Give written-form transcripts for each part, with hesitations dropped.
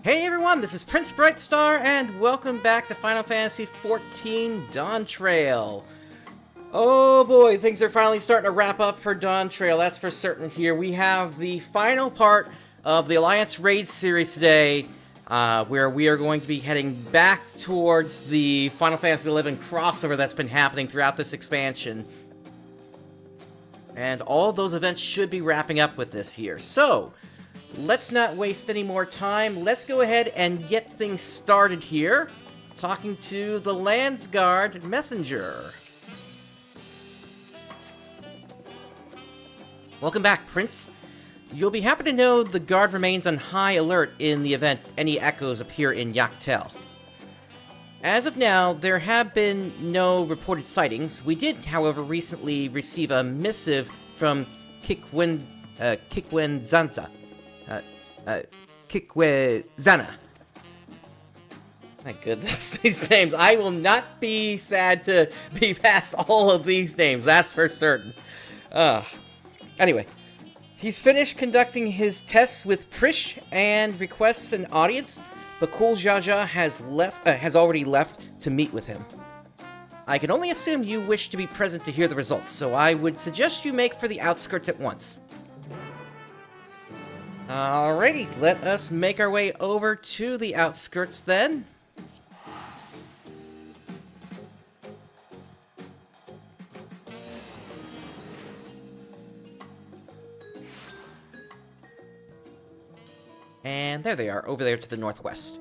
Hey everyone, this is PrinceBrightstar, and welcome back to Final Fantasy XIV Dawntrail. Oh boy, things are finally starting to wrap up for Dawntrail, that's for certain here. We have the final part of the Alliance Raid series today, where we are going to be heading back towards the Final Fantasy XI crossover that's been happening throughout this expansion. And all of those events should be wrapping up with this here. So, let's not waste any more time. Let's go ahead and get things started here. Talking to the Landsguard Messenger. Welcome back, Prince. You'll be happy to know the guard remains on high alert in the event any echoes appear in Yaktel. As of now, there have been no reported sightings. We did, however, recently receive a missive from Kikwenzana. My goodness, these names. I will not be sad to be past all of these names, that's for certain. Anyway, he's finished conducting his tests with Prish and requests an audience, but Cool Jaja has already left to meet with him. I can only assume you wish to be present to hear the results, so I would suggest you make for the outskirts at once. Alrighty, let us make our way over to the outskirts then. And there they are, over there to the northwest.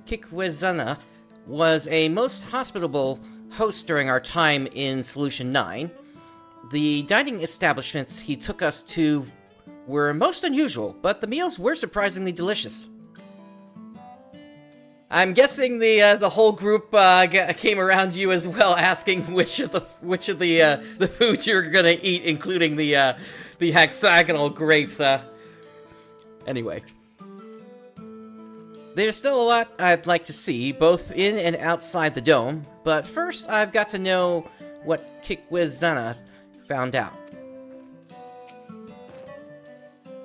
Kikwenzana was a most hospitable host during our time in Solution 9. The dining establishments he took us to were most unusual, but the meals were surprisingly delicious. I'm guessing the whole group came around you as well, asking which of the foods you were gonna eat, including the hexagonal grapes. Anyway. There's still a lot I'd like to see, both in and outside the dome, but first I've got to know what Kikwenzana found out.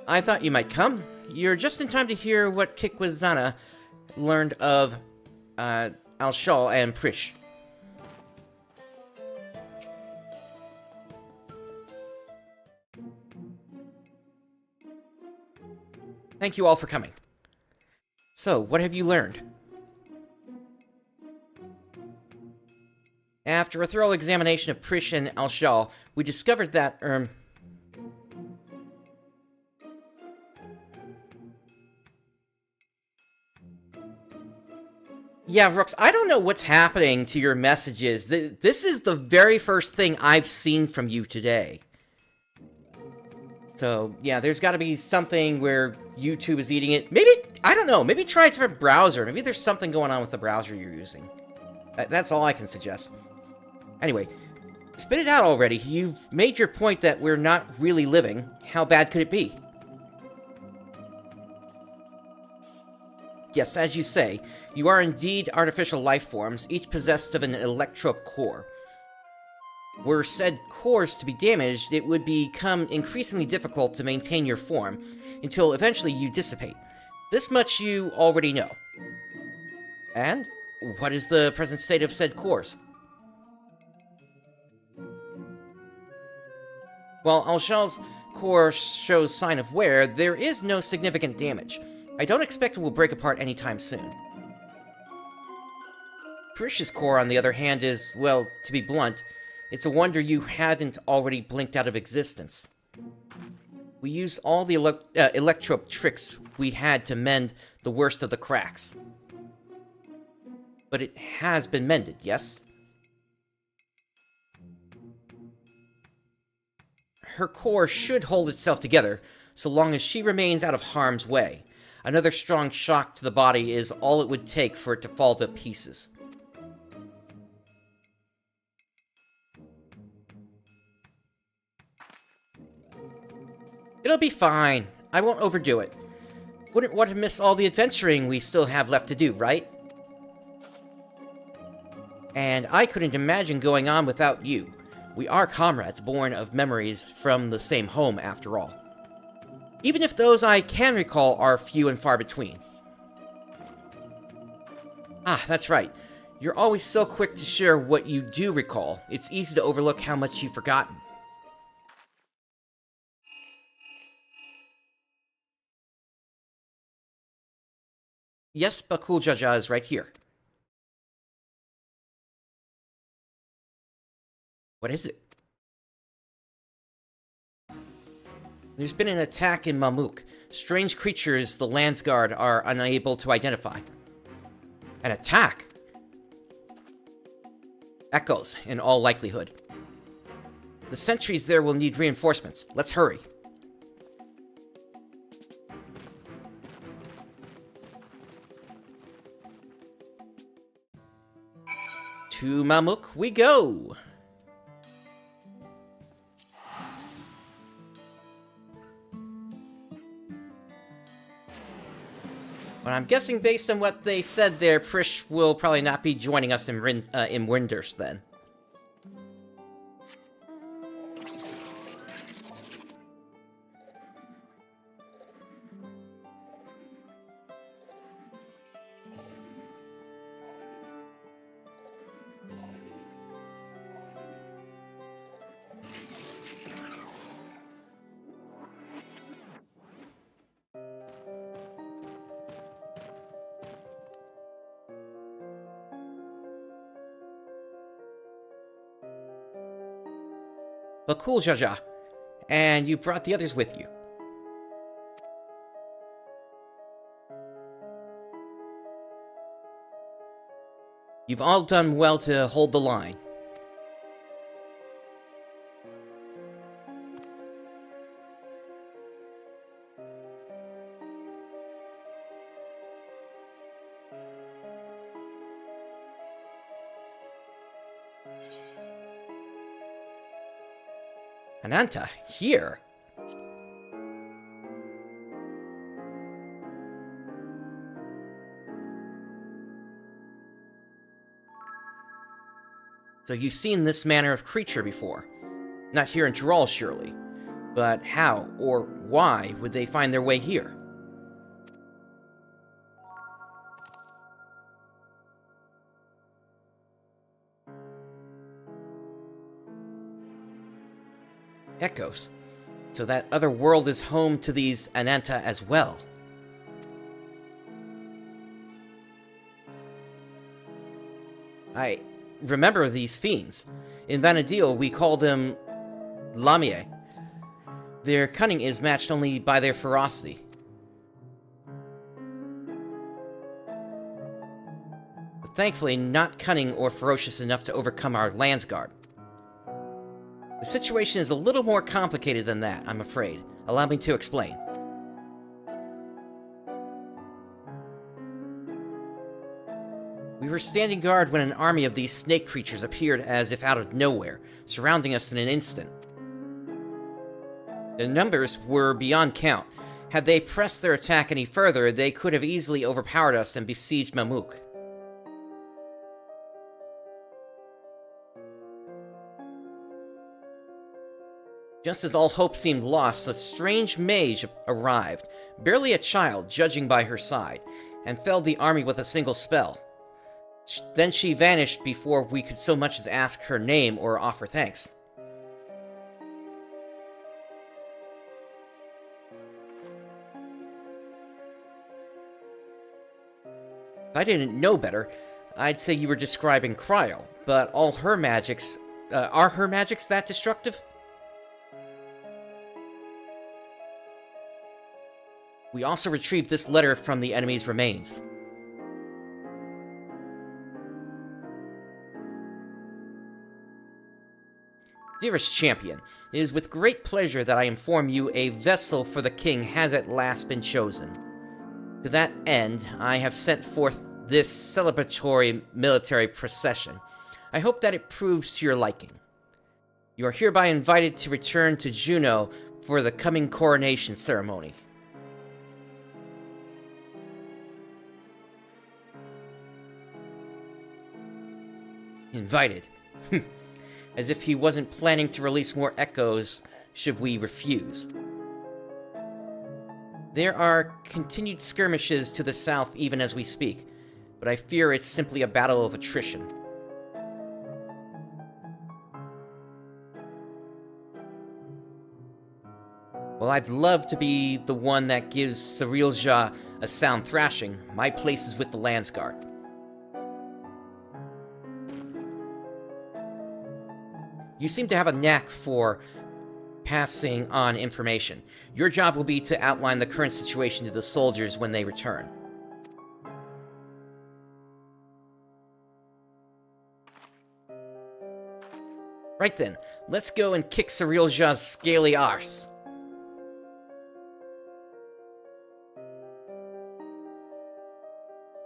I thought you might come. You're just in time to hear what Kikwenzana learned of Alshal and Prish. Thank you all for coming. So, what have you learned? After a thorough examination of Prish and Alshal, we discovered that, Yeah, Rooks, I don't know what's happening to your messages. This is the very first thing I've seen from you today. So, yeah, there's got to be something where YouTube is eating it. Maybe, I don't know, maybe try a different browser. Maybe there's something going on with the browser you're using. That's all I can suggest. Anyway, spit it out already. You've made your point that we're not really living. How bad could it be? Yes, as you say, you are indeed artificial life forms, each possessed of an electrope core. Were said cores to be damaged, it would become increasingly difficult to maintain your form, until eventually you dissipate. This much you already know. And what is the present state of said cores? While Alshal's core shows sign of wear, there is no significant damage. I don't expect it will break apart anytime soon. Prish's core, on the other hand, is, well, to be blunt, it's a wonder you hadn't already blinked out of existence. We used all the electrope tricks we had to mend the worst of the cracks. But it has been mended, yes? Her core should hold itself together, so long as she remains out of harm's way. Another strong shock to the body is all it would take for it to fall to pieces. It'll be fine. I won't overdo it. Wouldn't want to miss all the adventuring we still have left to do, right? And I couldn't imagine going on without you. We are comrades, born of memories from the same home, after all. Even if those I can recall are few and far between. Ah, that's right. You're always so quick to share what you do recall. It's easy to overlook how much you've forgotten. Yes, Bakul Jaja is right here. What is it? There's been an attack in Mamuk. Strange creatures the Landsguard are unable to identify. An attack? Echoes, in all likelihood. The sentries there will need reinforcements. Let's hurry. To Mamuk we go! But I'm guessing based on what they said there, Prish will probably not be joining us in Windurst then. But cool, Jaja. And you brought the others with you. You've all done well to hold the line. Ananta, here? So you've seen this manner of creature before. Not here in Tyrol, surely. But how, or why, would they find their way here? Echoes. So that other world is home to these Ananta as well. I remember these fiends. In Vanadil, we call them Lamie. Their cunning is matched only by their ferocity. But thankfully, not cunning or ferocious enough to overcome our Landsguard. The situation is a little more complicated than that, I'm afraid. Allow me to explain. We were standing guard when an army of these snake creatures appeared as if out of nowhere, surrounding us in an instant. Their numbers were beyond count. Had they pressed their attack any further, they could have easily overpowered us and besieged Mamuk. Just as all hope seemed lost, a strange mage arrived, barely a child, judging by her side, and felled the army with a single spell. Then she vanished before we could so much as ask her name or offer thanks. If I didn't know better, I'd say you were describing Cryo, but all her magics... are her magics that destructive? We also retrieved this letter from the enemy's remains. Dearest champion, it is with great pleasure that I inform you a vessel for the king has at last been chosen. To that end, I have sent forth this celebratory military procession. I hope that it proves to your liking. You are hereby invited to return to Juneau for the coming coronation ceremony. Invited. as if he wasn't planning to release more echoes should we refuse. There are continued skirmishes to the south even as we speak, but I fear it's simply a battle of attrition. Well, I'd love to be the one that gives Cirilja a sound thrashing. My place is with the Landsguard. You seem to have a knack for passing on information. Your job will be to outline the current situation to the soldiers when they return. Right then, let's go and kick Cirilja's scaly arse.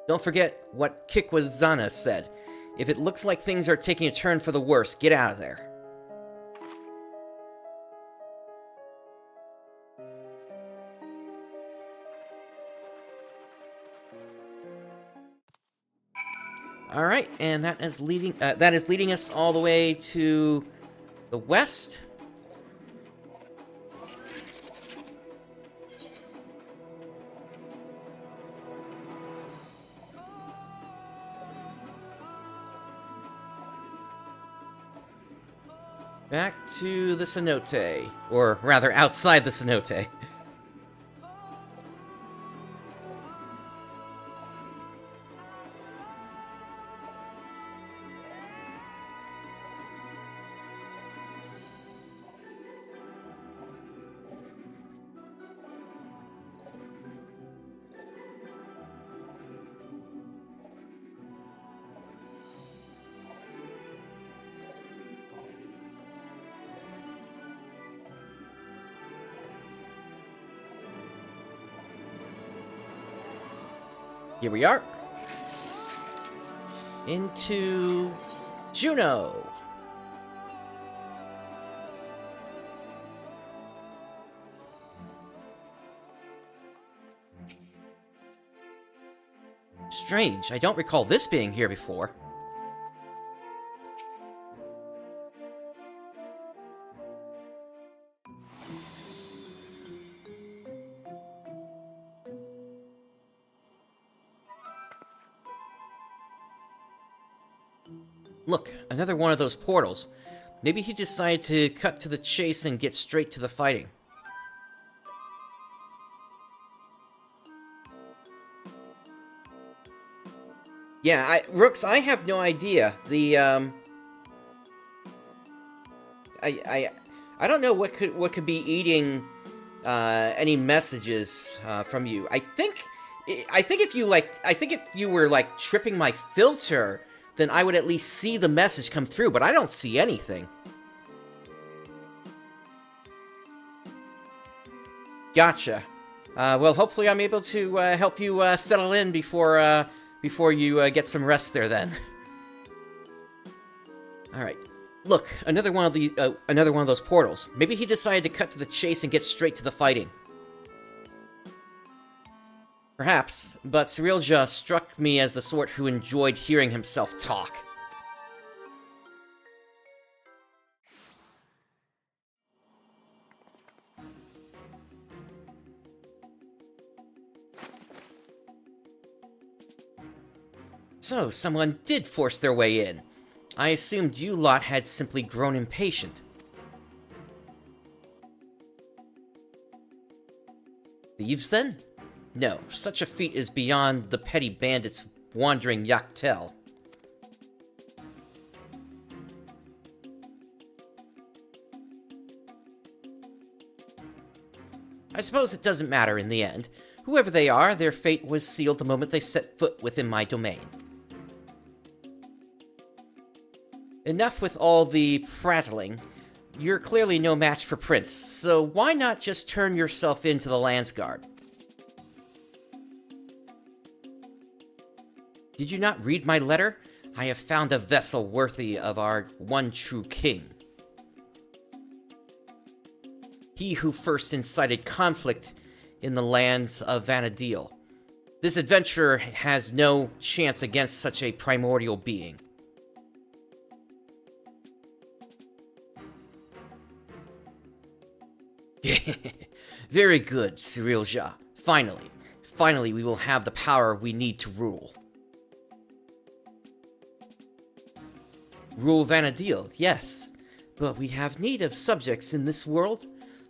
Don't forget what Kikwazana said. If it looks like things are taking a turn for the worse, get out of there. All right, and that is leading us all the way to the west. Back to the cenote, or rather outside the cenote. Here we are. Into Juno. Strange, I don't recall this being here before. Look, another one of those portals. Maybe he decided to cut to the chase and get straight to the fighting. Yeah, Rooks, I have no idea. I don't know what could be eating any messages from you. I think if you were like tripping my filter, then I would at least see the message come through, but I don't see anything. Gotcha. Well, hopefully I'm able to help you settle in before you get some rest there then. Alright. Look, another one of those portals. Maybe he decided to cut to the chase and get straight to the fighting. Perhaps, but Cirilja struck me as the sort who enjoyed hearing himself talk. So, someone did force their way in. I assumed you lot had simply grown impatient. Thieves, then? No, such a feat is beyond the petty bandits wandering Yaktel. I suppose it doesn't matter in the end. Whoever they are, their fate was sealed the moment they set foot within my domain. Enough with all the prattling. You're clearly no match for Prince, so why not just turn yourself in to the Landsguard? Did you not read my letter? I have found a vessel worthy of our one true king. He who first incited conflict in the lands of Vanadil. This adventurer has no chance against such a primordial being. Very good, Cyrilja. Finally we will have the power we need to rule. Rule Vanadil, yes. But we have need of subjects in this world,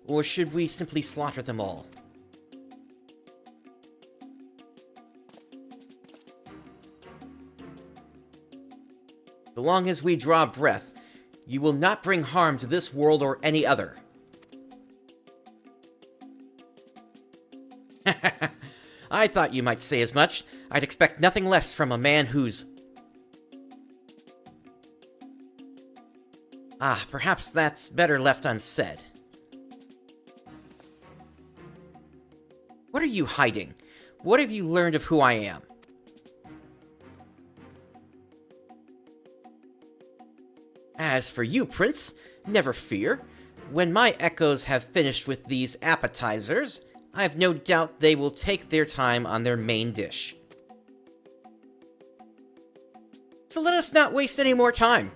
or should we simply slaughter them all? So long as we draw breath, you will not bring harm to this world or any other. I thought you might say as much. I'd expect nothing less from a man who's... perhaps that's better left unsaid. What are you hiding? What have you learned of who I am? As for you, Prince, never fear. When my echoes have finished with these appetizers, I have no doubt they will take their time on their main dish. So let us not waste any more time.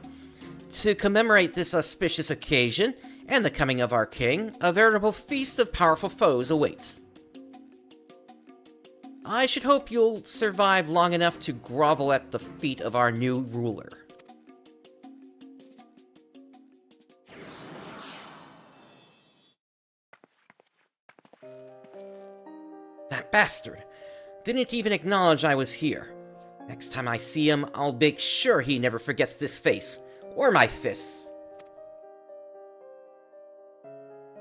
To commemorate this auspicious occasion, and the coming of our king, a veritable feast of powerful foes awaits. I should hope you'll survive long enough to grovel at the feet of our new ruler. That bastard! Didn't even acknowledge I was here. Next time I see him, I'll make sure he never forgets this face. Or my fists.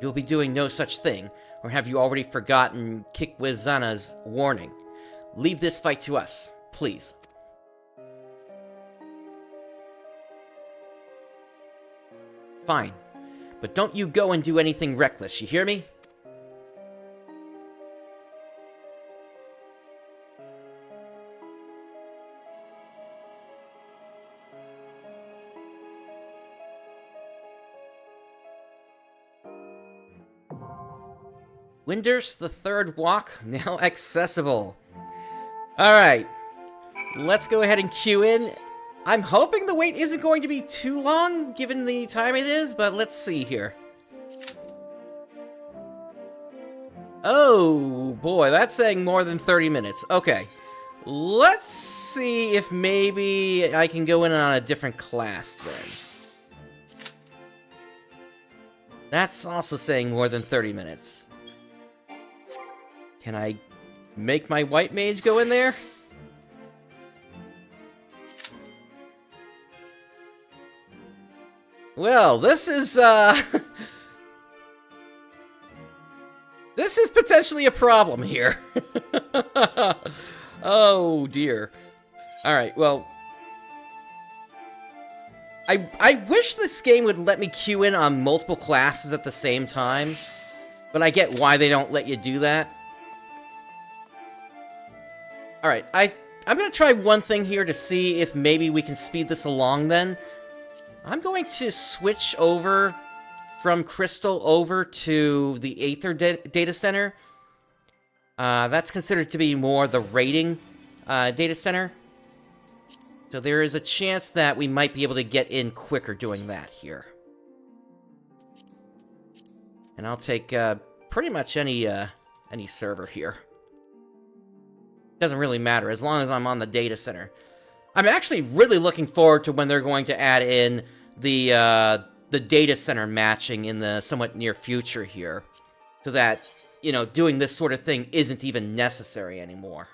You'll be doing no such thing, or have you already forgotten Kikwizana's warning? Leave this fight to us, please. Fine, but don't you go and do anything reckless, you hear me? Windurst, the third walk, now accessible. Alright, let's go ahead and queue in. I'm hoping the wait isn't going to be too long, given the time it is, but let's see here. Oh, boy, that's saying more than 30 minutes. Okay, let's see if maybe I can go in on a different class then. That's also saying more than 30 minutes. Can I make my white mage go in there? Well, this is, this is potentially a problem here. Oh, dear. Alright, well... I wish this game would let me queue in on multiple classes at the same time, but I get why they don't let you do that. Alright, I'm gonna try one thing here to see if maybe we can speed this along then. I'm going to switch over from Crystal over to the Aether data center. That's considered to be more the rating data center. So there is a chance that we might be able to get in quicker doing that here. And I'll take pretty much any server here. Doesn't really matter, as long as I'm on the data center. I'm actually really looking forward to when they're going to add in the data center matching in the somewhat near future here. So that, you know, doing this sort of thing isn't even necessary anymore.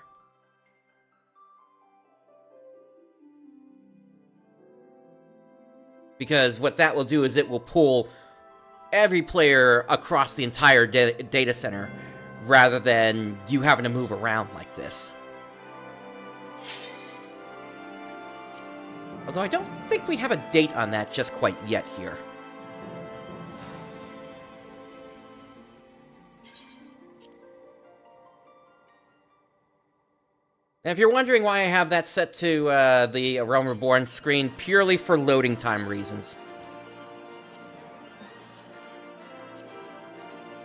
Because what that will do is it will pull every player across the entire data center, rather than you having to move around like this. Although I don't think we have a date on that just quite yet here. And if you're wondering why I have that set to the Realm Reborn screen, purely for loading time reasons.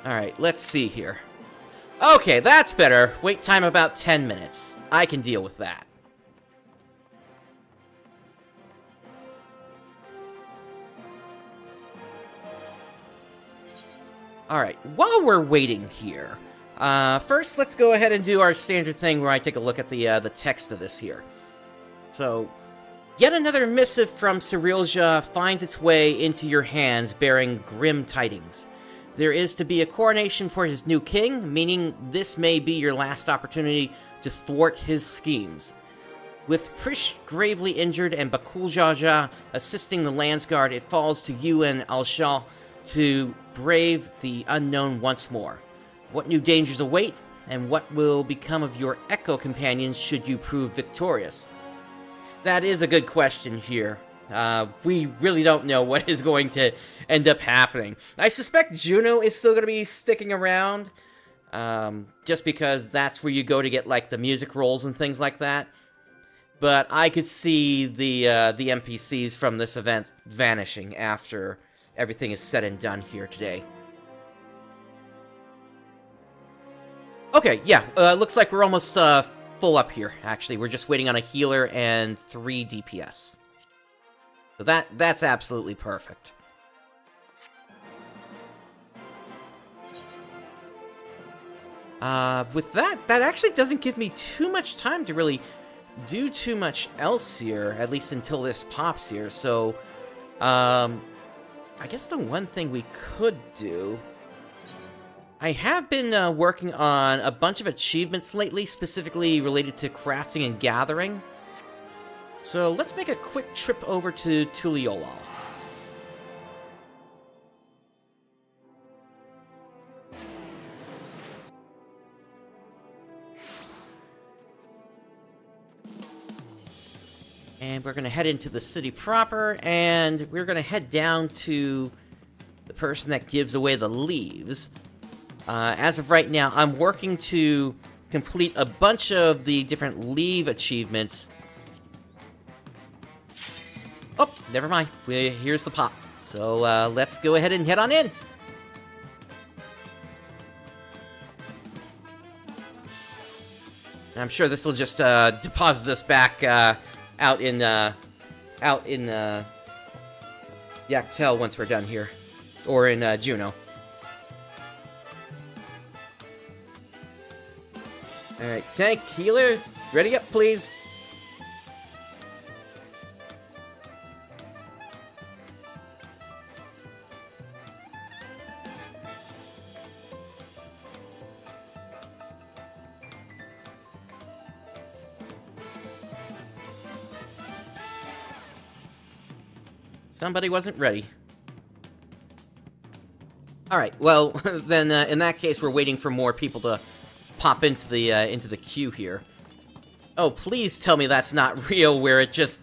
Alright, let's see here. Okay, that's better. Wait time about 10 minutes. I can deal with that. Alright, while we're waiting here, first let's go ahead and do our standard thing where I take a look at the text of this here. So, yet another missive from Cyrilja finds its way into your hands bearing grim tidings. There is to be a coronation for his new king, meaning this may be your last opportunity to thwart his schemes. With Prish gravely injured and Bakuljaja assisting the Landsguard, it falls to you and Alshal to brave the unknown once more. What new dangers await, and what will become of your Echo companions should you prove victorious? That is a good question here. We really don't know what is going to end up happening. I suspect Juno is still going to be sticking around, just because that's where you go to get, like, the music rolls and things like that. But I could see the NPCs from this event vanishing after everything is said and done here today. Okay, yeah, looks like we're almost full up here, actually. We're just waiting on a healer and 3 DPS. So that's absolutely perfect. With that actually doesn't give me too much time to really do too much else here, at least until this pops here. So, I guess the one thing we could do... I have been working on a bunch of achievements lately, specifically related to crafting and gathering. So let's make a quick trip over to Tuliolal. And we're going to head into the city proper, and we're going to head down to the person that gives away the leaves. As of right now, I'm working to complete a bunch of the different leave achievements. Oh, never mind. Here's the pop. So, let's go ahead and head on in. I'm sure this will just deposit us back out in Yaktel once we're done here, or in Juno. All right, tank, healer, ready up, please. Somebody wasn't ready. Alright, well, then in that case, we're waiting for more people to pop into the queue here. Oh, please tell me that's not real, where it's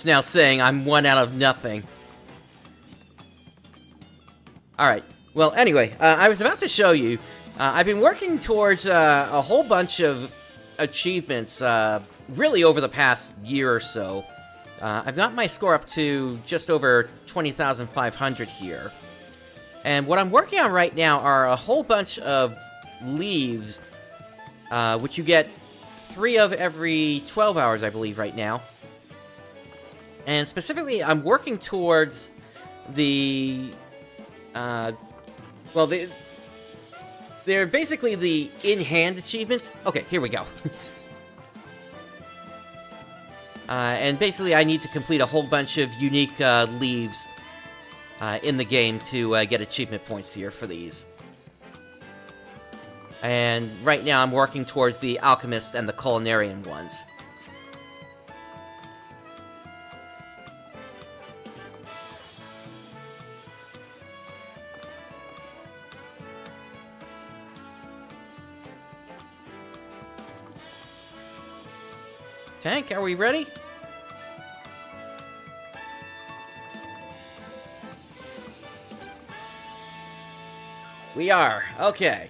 now saying I'm 1 out of nothing. Alright, well, anyway, I was about to show you, I've been working towards a whole bunch of achievements, really over the past year or so. I've got my score up to just over 20,500 here. And what I'm working on right now are a whole bunch of leaves, which you get 3 of every 12 hours, I believe, right now. And specifically, I'm working towards the, well, they're basically the in-hand achievements. Okay, here we go. And basically, I need to complete a whole bunch of unique leaves in the game to get achievement points here for these. And right now, I'm working towards the Alchemist and the Culinarian ones. Tank, are we ready? We are. Okay.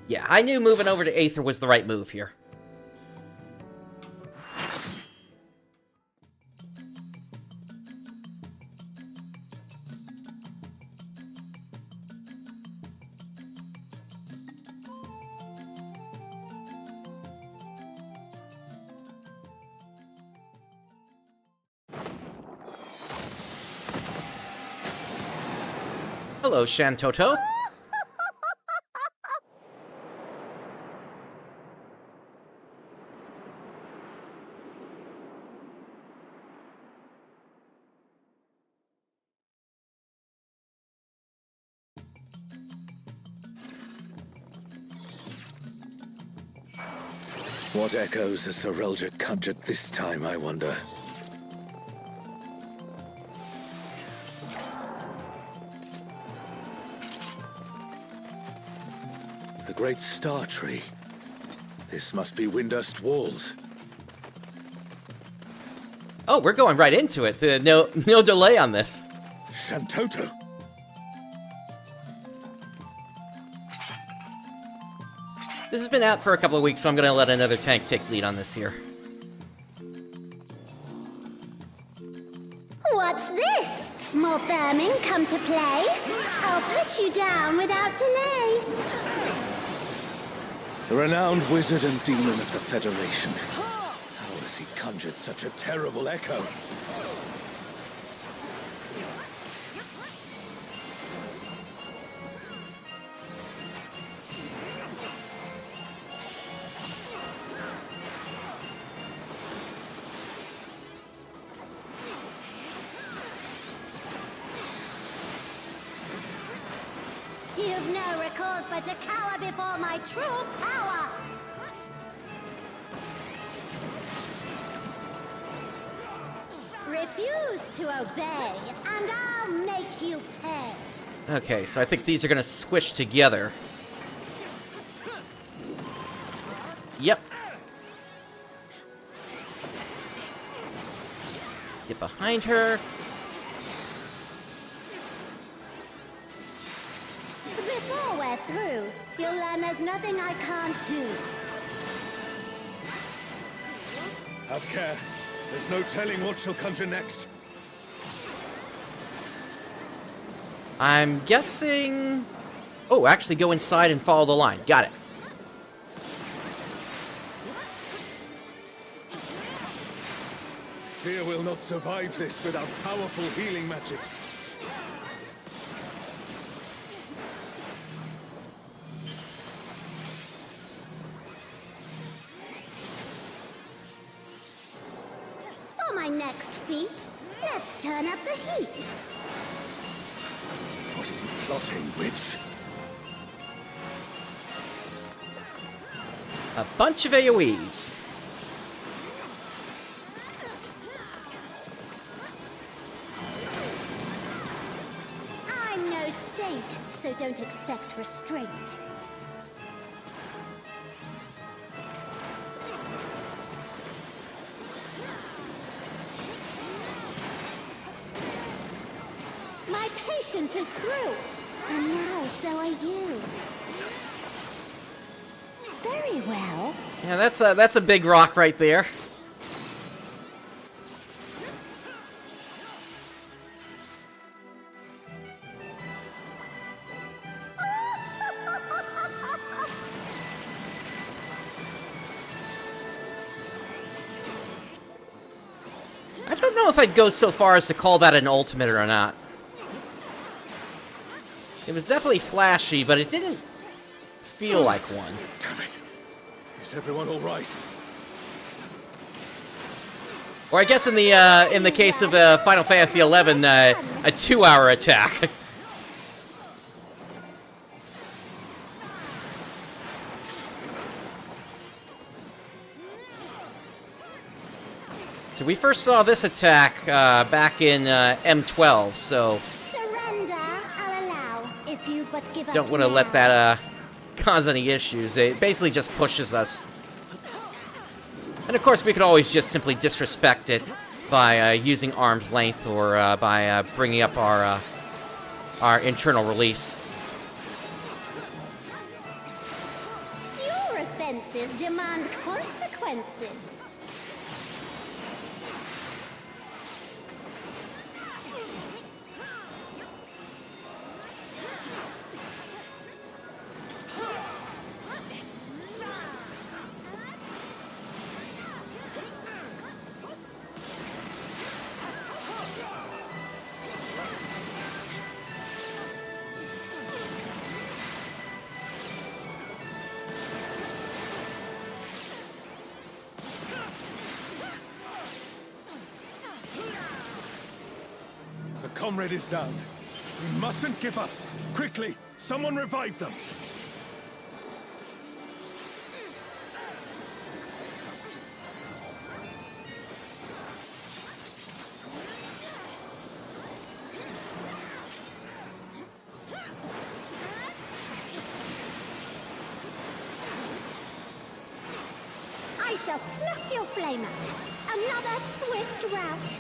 Yeah, I knew moving over to Aether was the right move here. Hello, Shantoto. What echoes has Sir Eldred conjured this time, I wonder? The great star tree. This must be Windurst walls. Oh, we're going right into it. No delay on this. Shantoto! This has been out for a couple of weeks, so I'm going to let another tank take lead on this here. What's this? More vermin come to play? I'll put you down without delay. The renowned wizard and demon of the Federation. How has he conjured such a terrible echo? You've no recourse but to cower before my true power. Refuse to obey, and I'll make you pay. Okay, so I think these are going to squish together. Yep. Get behind her. Before we're through, you'll learn there's nothing I can't do. Have care. There's no telling what she'll conjure next. I'm guessing... Oh, actually go inside and follow the line. Got it. Fear will not survive this without powerful healing magics. For my next feat, let's turn up the heat. What are you plotting, witch? A bunch of AoEs. I'm no saint, so don't expect restraint. My patience is through, and now so are you. Very well. Yeah, that's a big rock right there. I don't know if I'd go so far as to call that an ultimate or not. It was definitely flashy, but it didn't feel like one. Damn it. Is everyone all right? Or I guess in the case of Final Fantasy XI, a 2-hour attack. So we first saw this attack back in M12, so Surrender, I'll allow, if you but give up. don't want to let that cause any issues. It basically just pushes us. And of course, we could always just simply disrespect it by using arm's length or by bringing up our internal release. Your offenses demand consequences. comrade is down. We mustn't give up. Quickly, someone revive them. I shall snuff your flame out. Another swift rout.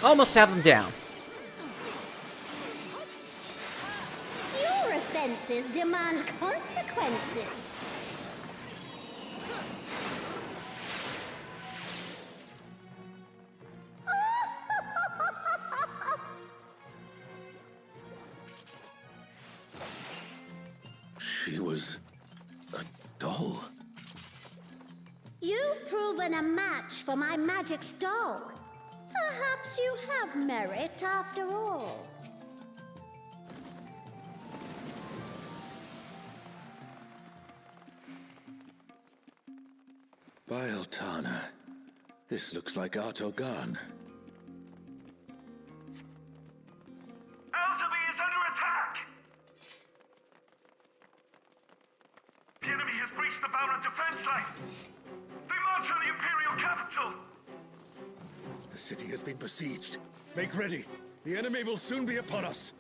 Almost have them down. Your offenses demand consequences. She was a doll. You've proven a match for my magic doll. Perhaps you have merit after all. By Altana, this looks like Artogan. XIV is under attack! The enemy has breached the Boundary defense line! They march on the Imperial capital! The city has been besieged. Make ready. The enemy will soon be upon us.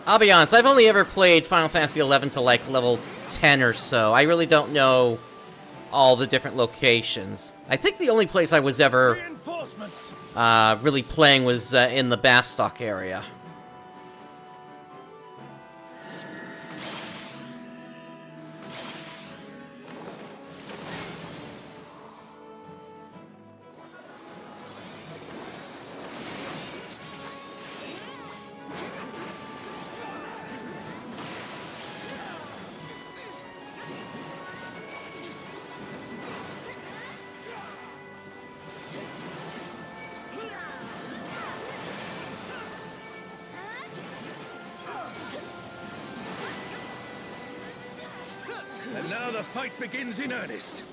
I'll be honest, I've only ever played Final Fantasy XI to like level 10 or so. I really don't know all the different locations. I think the only place I was ever Reinforcements! really playing was in the Bastock area. And now the fight begins in earnest.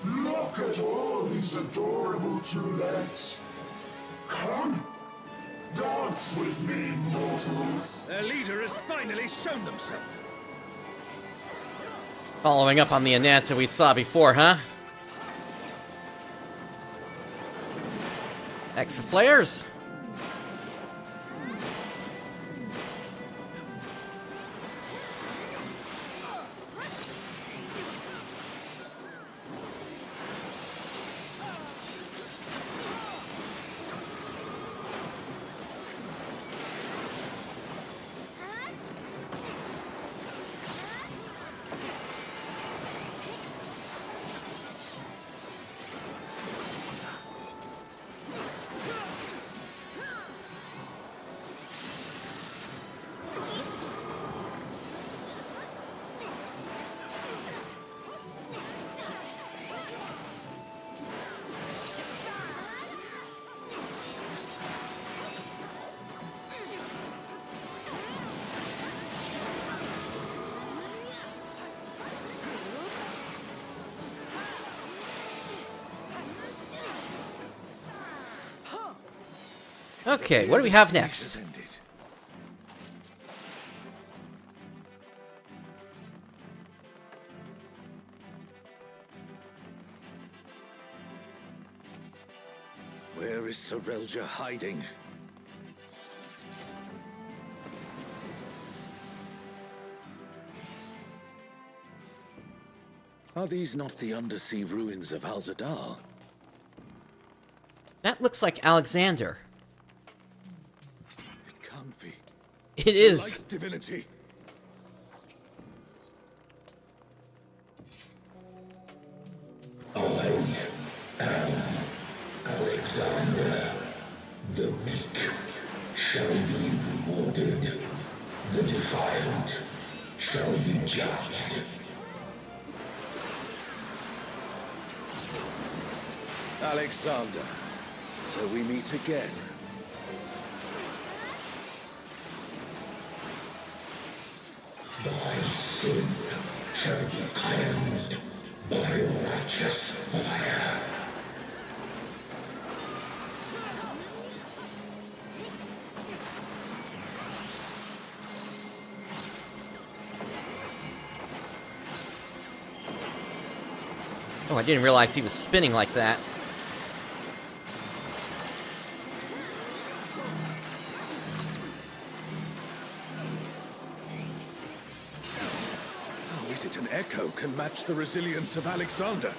Look at all these adorable two legs. Come, dance with me, mortals. Their leader has finally shown themselves. Following up on the Ananta we saw before, huh? Exaflares? Okay, what do we have next? Ended. Where is Sorelja hiding? Are these not the undersea ruins of Al-Zadar? That looks like Alexander. It can't be. It is. Light divinity. Alexander, the meek shall be rewarded. The defiant shall be judged. Alexander, so we meet again. Thy sin shall be cleansed by righteous fire. Oh, I didn't realize he was spinning like that. How is it an echo can match the resilience of Alexander?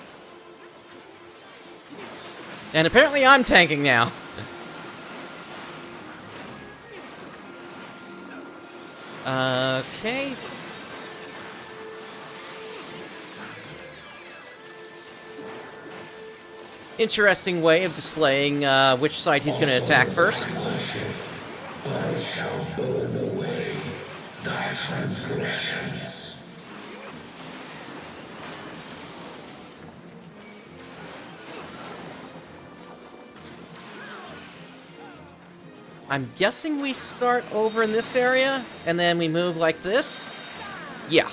And apparently I'm tanking now. Okay. Interesting way of displaying which side he's going to attack first. I shall burn away thy transgressions. I'm guessing we start over in this area, and then we move like this? Yeah.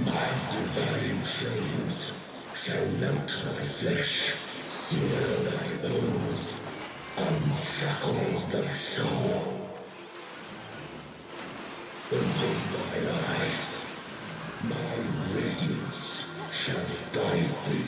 My divine flames shall melt thy flesh, sear thy bones, unshackle thy soul. Open thine eyes, my radiance shall guide thee.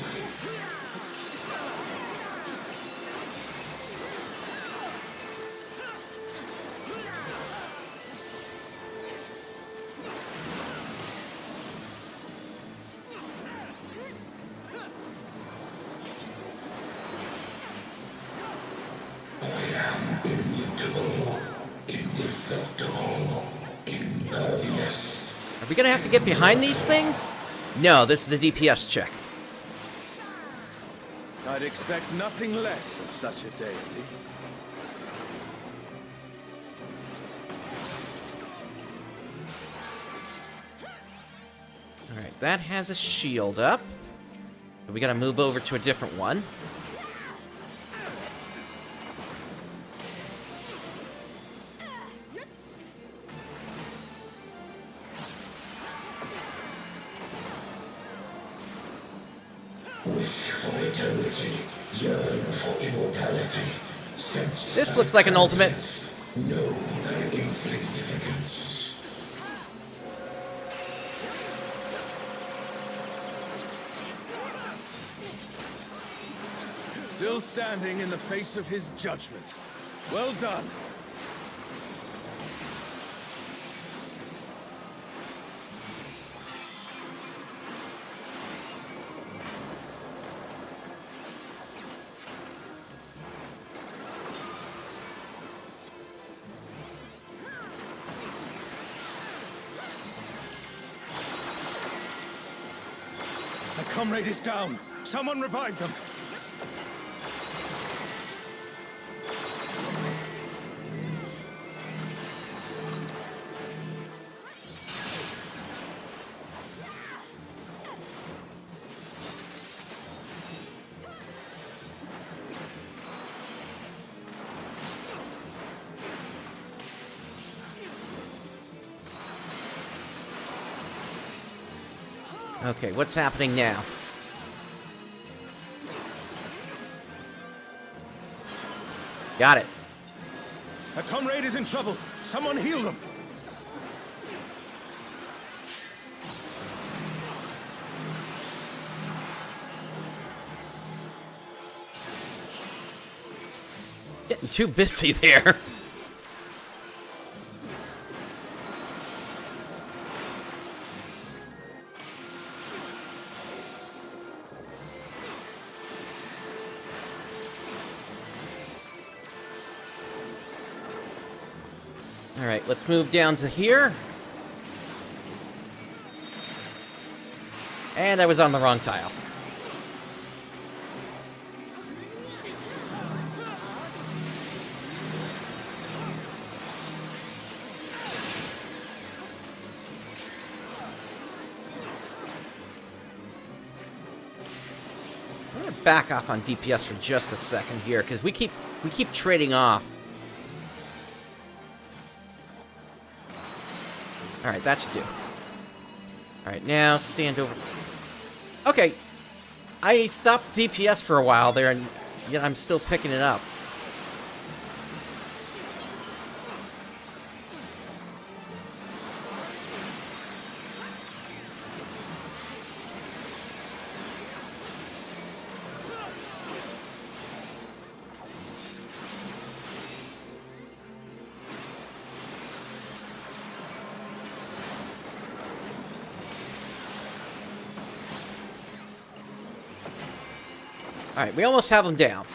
Immutable, indestructible, impervious. Are we going to have to get behind these things? No, this is the DPS check. I'd expect nothing less of such a deity. Alright, that has a shield up. But we got to move over to a different one. Wish for eternity, yearn for immortality. Sense This looks like an ultimate. know thy insignificance. Still standing in the face of his judgment. Well done. A comrade is down. Someone revive them. Okay, what's happening now? Got it. A comrade is in trouble. Someone heal them. Getting too busy there. Alright, let's move down to here. And I was on the wrong tile. I'm gonna back off on DPS for just a second here, because we keep trading off. Alright, that should do. Alright, now stand over. Okay. I stopped DPS for a while there, and yet I'm still picking it up. Alright, we almost have them down.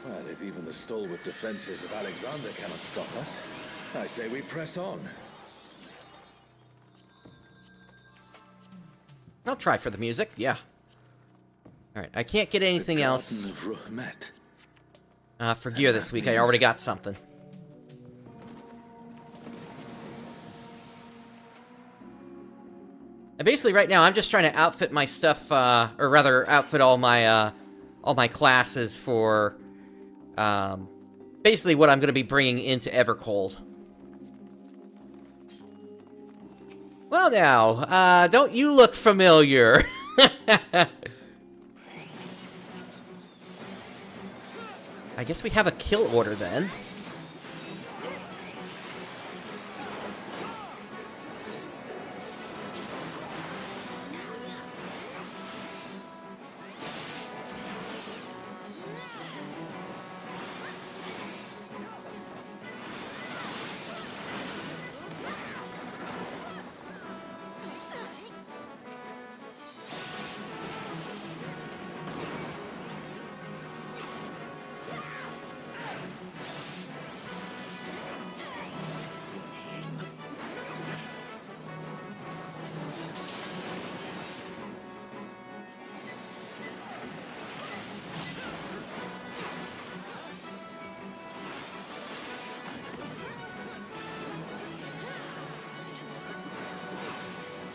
Well, if even the stalwart defenses of Alexander cannot stop us, I say we press on. I'll try for the music, yeah. Alright, I can't get anything else for gear this week. I already got something. And basically right now I'm just trying to outfit my stuff, or rather outfit all my classes for basically what I'm going to be bringing into Evercold. Well now, don't you look familiar? I guess we have a kill order then.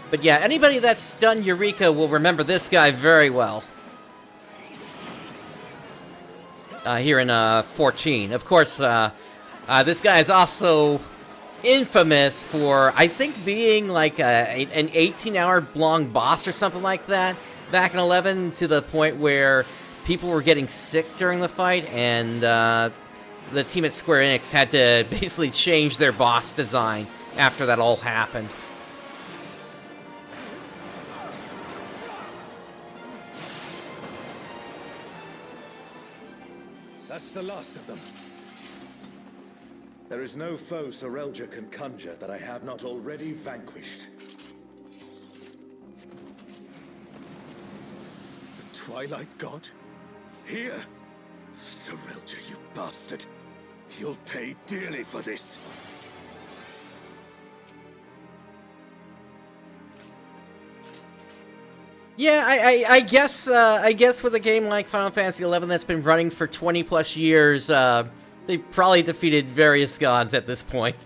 But yeah, anybody that's done Eureka will remember this guy very well. Here in 14. Of course, this guy is also infamous for, I think, being like an 18-hour long boss or something like that back in 11, to the point where people were getting sick during the fight, and the team at Square Enix had to basically change their boss design after that all happened. That's the last of them. There is no foe Sorelja can conjure that I have not already vanquished. The Twilight God? Here? Sorelja, you bastard. You'll pay dearly for this. Yeah, I guess with a game like Final Fantasy XI that's been running for 20 plus years, they probably defeated various gods at this point.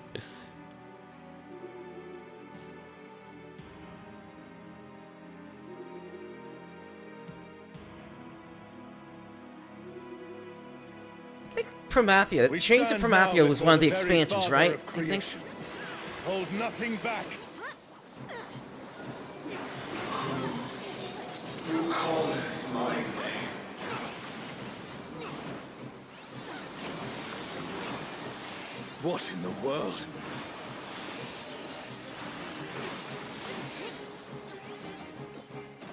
Promathia. We Chains of stand Promathia now was one of the before the very expansions, Father right? of I think. creation. Hold nothing back. Who calleth my name? What in the world?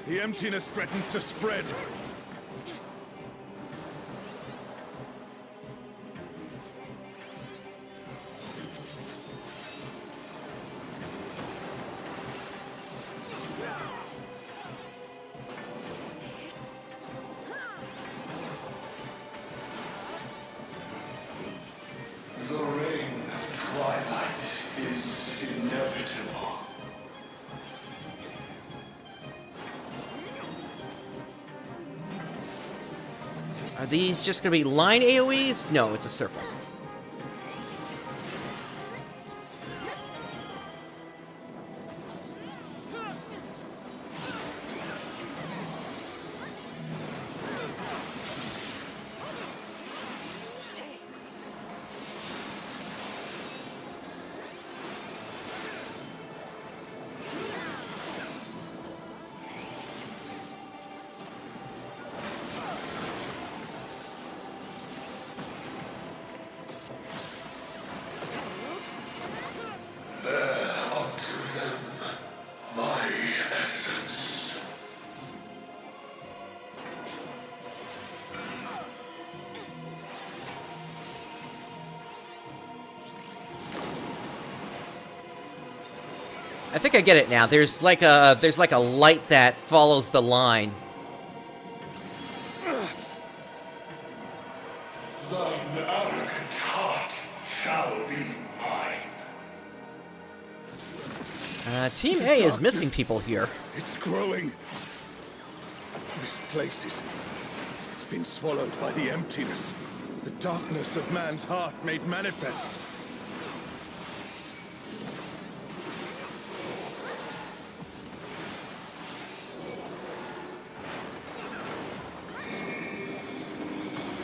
The emptiness threatens to spread. The reign of twilight is inevitable. Are these just gonna be line AoEs? No, it's a circle. Unto them, my essence. I think I get it now. There's like a light that follows the line. Thine arrogant heart shall be mine. Team A is missing people here. It's growing. This place is... It's been swallowed by the emptiness. The darkness of man's heart made manifest.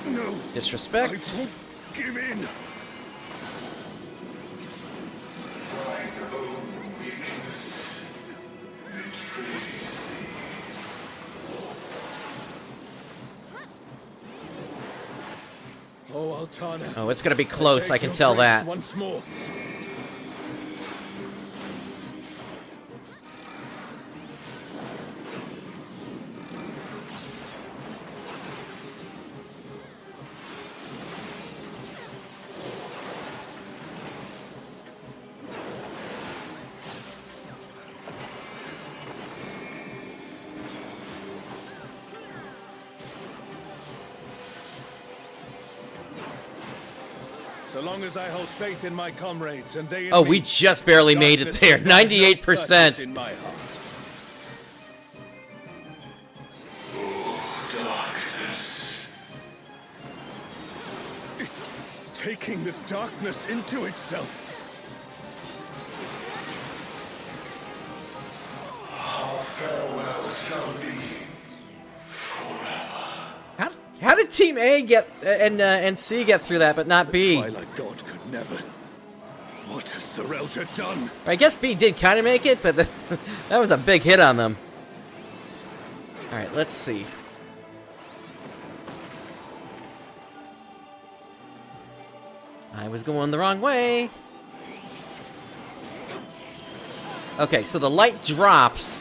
No, Disrespect. I won't give in. Thine own weakness betrays thee. Oh, Altana. Oh, it's gonna be close. I Take can your tell grace that. Once more. So long as I hold faith in my comrades and they in Oh, me, we just barely made it darkness there. will find no 98%. purchase in my heart. Darkness. It's taking the darkness into itself. Our farewell shall be forever. How did Team A get and C get through that, but not B? Twilight God could never. What has Sorelja done? I guess B did kind of make it, but that was a big hit on them. All right, let's see. I was going the wrong way. Okay, so the light drops,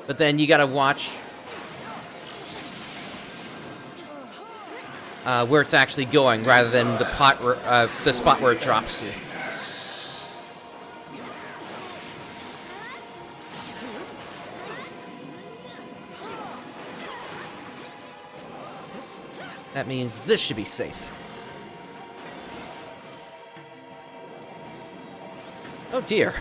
but then you gotta watch where it's actually going, rather than the spot where it drops to. That means this should be safe. Oh dear.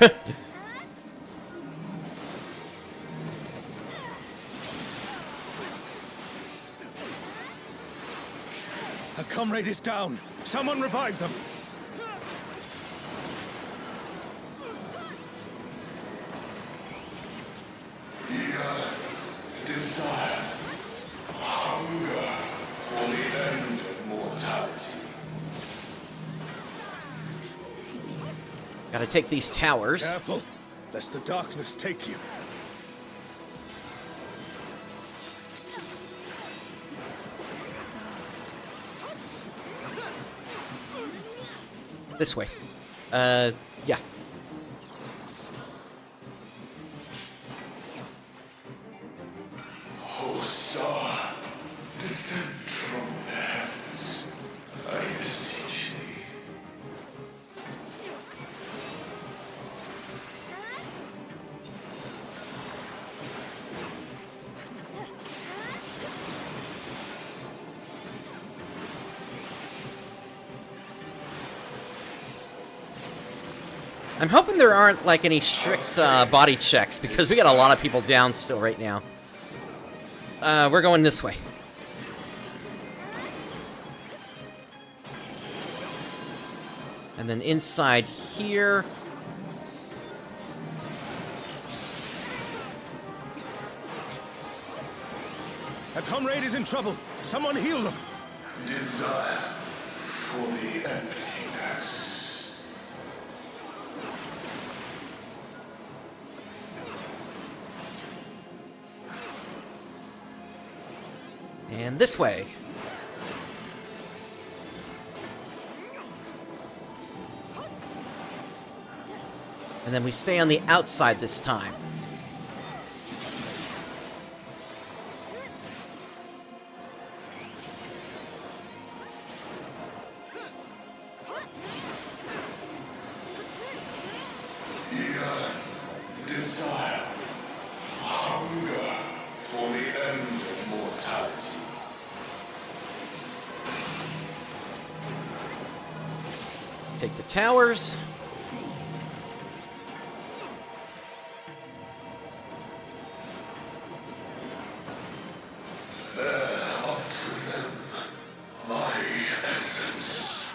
A comrade is down. Someone revive them. Desire, hunger for the end of mortality. Gotta take these towers. Careful, lest the darkness take you. This way. Yeah. O star, descend from the heavens, I beseech thee. I'm hoping there aren't, like, any strict body checks, because we got a lot of people down still right now. We're going this way. And then inside here... A comrade is in trouble. Someone heal them. Desire for the emptiness. And this way. And then we stay on the outside this time. Desire, hunger for the end of mortality. Take the towers. Up to them, my essence.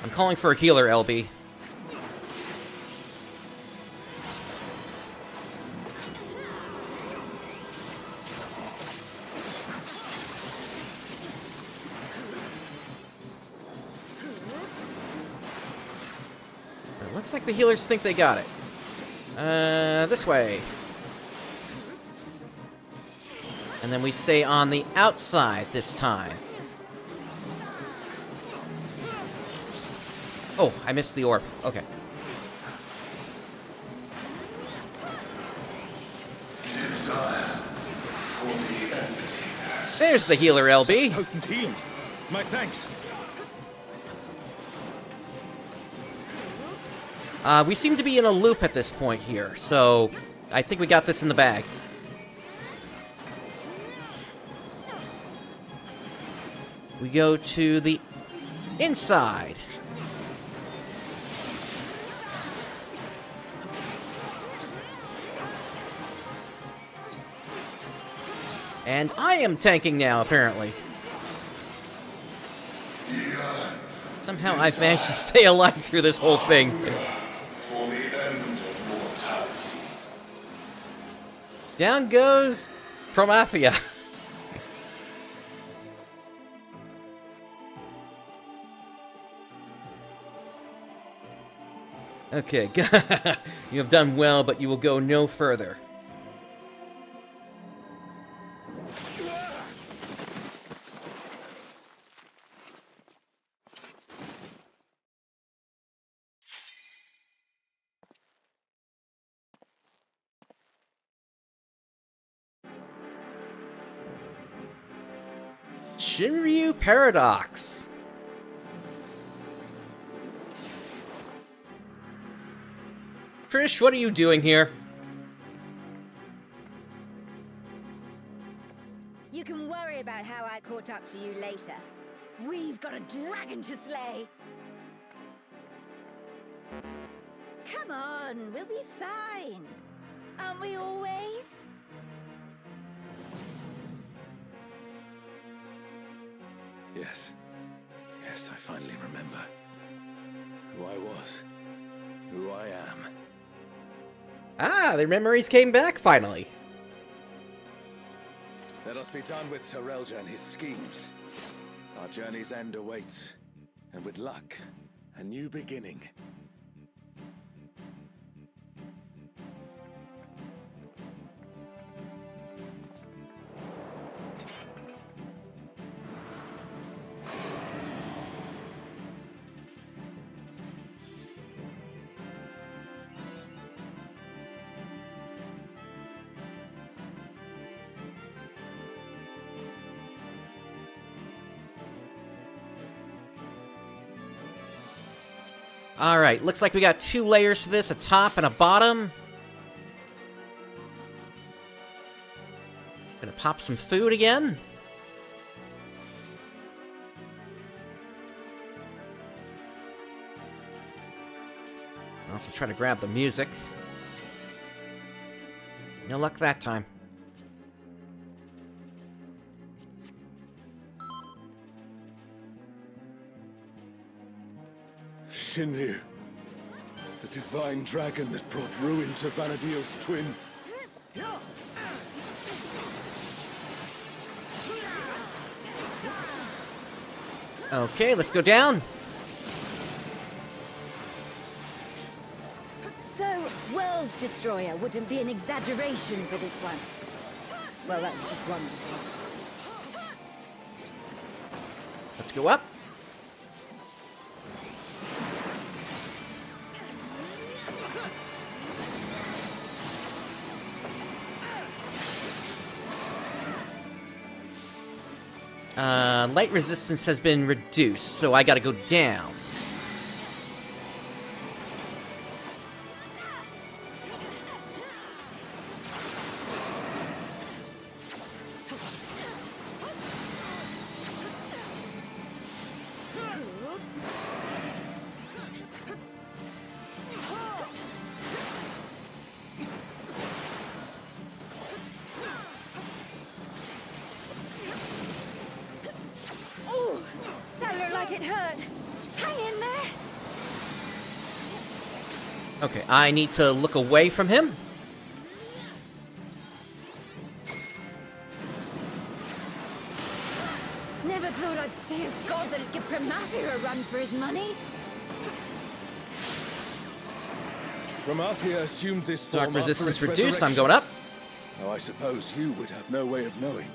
I'm calling for a healer, LB. It looks like the healers think they got it. This way. And then we stay on the outside this time. Oh, I missed the orb. Okay. Desire for the emptiness. There's the healer, LB. Potent healing. My thanks. We seem to be in a loop at this point here, so I think we got this in the bag. We go to the inside. And I am tanking now, apparently. Somehow I've managed to stay alive through this whole thing. For the end of mortality. Down goes Promathia. Okay, you have done well, but you will go no further. Shinryu Paradox. Trish, what are you doing here? You can worry about how I caught up to you later. We've got a dragon to slay. Come on, we'll be fine. Aren't we always? Yes. Yes, I finally remember. Who I was. Who I am. Ah, their memories came back finally. Let us be done with Sorelja and his schemes. Our journey's end awaits. And with luck, a new beginning. Alright, looks like we got 2 layers to this, a top and a bottom. Gonna pop some food again. Also try to grab the music. No luck that time. Shinryu, the divine dragon that brought ruin to Vanadil's twin. Okay, let's go down. So, World Destroyer wouldn't be an exaggeration for this one. Well, that's just one. Let's go up. Light resistance has been reduced, so I gotta go down. It hurt. Hang in there. Okay, I need to look away from him. Never thought I'd see a god that'd give Pramathia a run for his money. Pramathia assumed this form Dark resistance after its reduced, I'm resurrection. going up. Now I suppose you would have no way of knowing.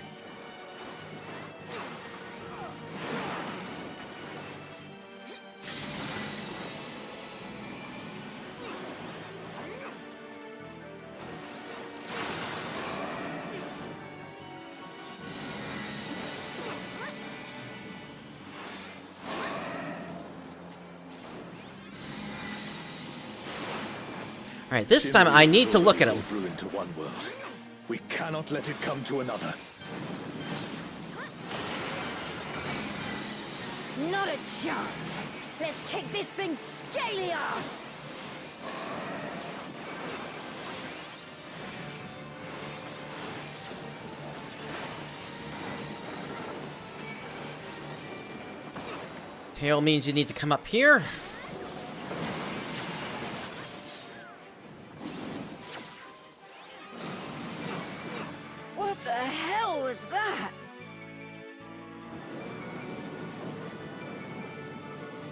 Alright, this time I need to look at him. Grew into one world. We cannot let it come to another. Not a chance. Let's kick this thing's scaly ass. Tail means you need to come up here. What the hell was that?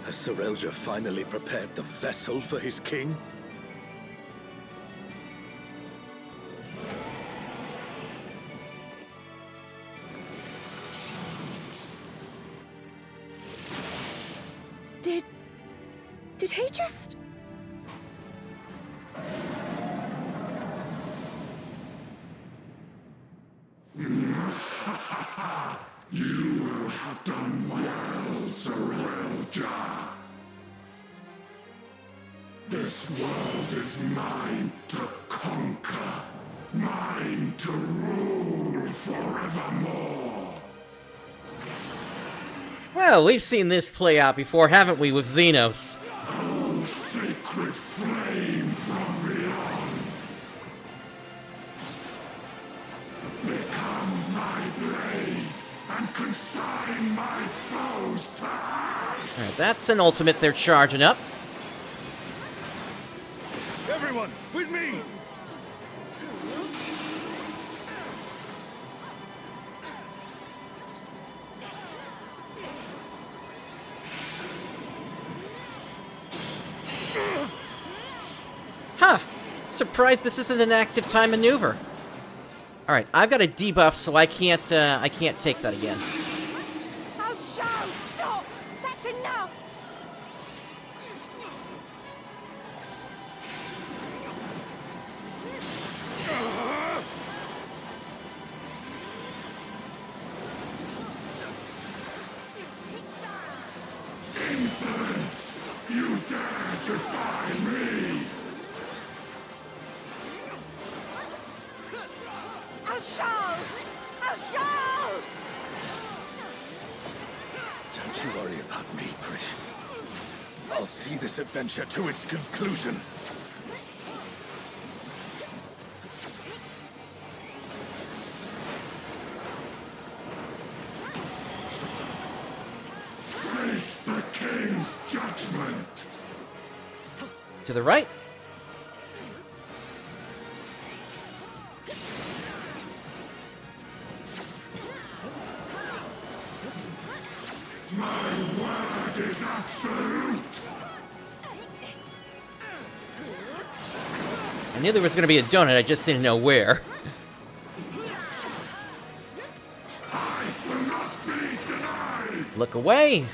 Has Sorelja finally prepared the vessel for his king? Did he just... You will have done well, Sorelja. This world is mine to conquer, mine to rule forevermore. Well, we've seen this play out before, haven't we, with Xenos? Oh, sacred flame from beyond. Become my blade and consign my fire. Alright, that's an ultimate they're charging up. Everyone, with me! Huh. Surprised this isn't an active time maneuver. Alright, I've got a debuff, so I can't take that again. Oh, Charles, stop! That's enough! Insolence! You dare defy me! Oh, Charles! Oh, Charles! Don't you worry about me, Prish. I'll see this adventure to its conclusion. Face the king's judgment! To the right. My word is absolute! I knew there was going to be a donut, I just didn't know where. I will not be denied! Look away.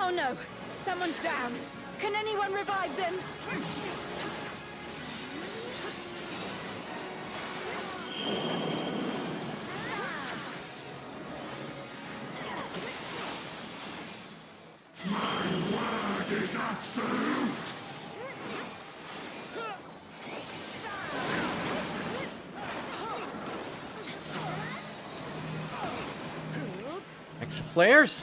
Oh no! Someone's down! Can anyone revive them? My word is absolute! Extra flares.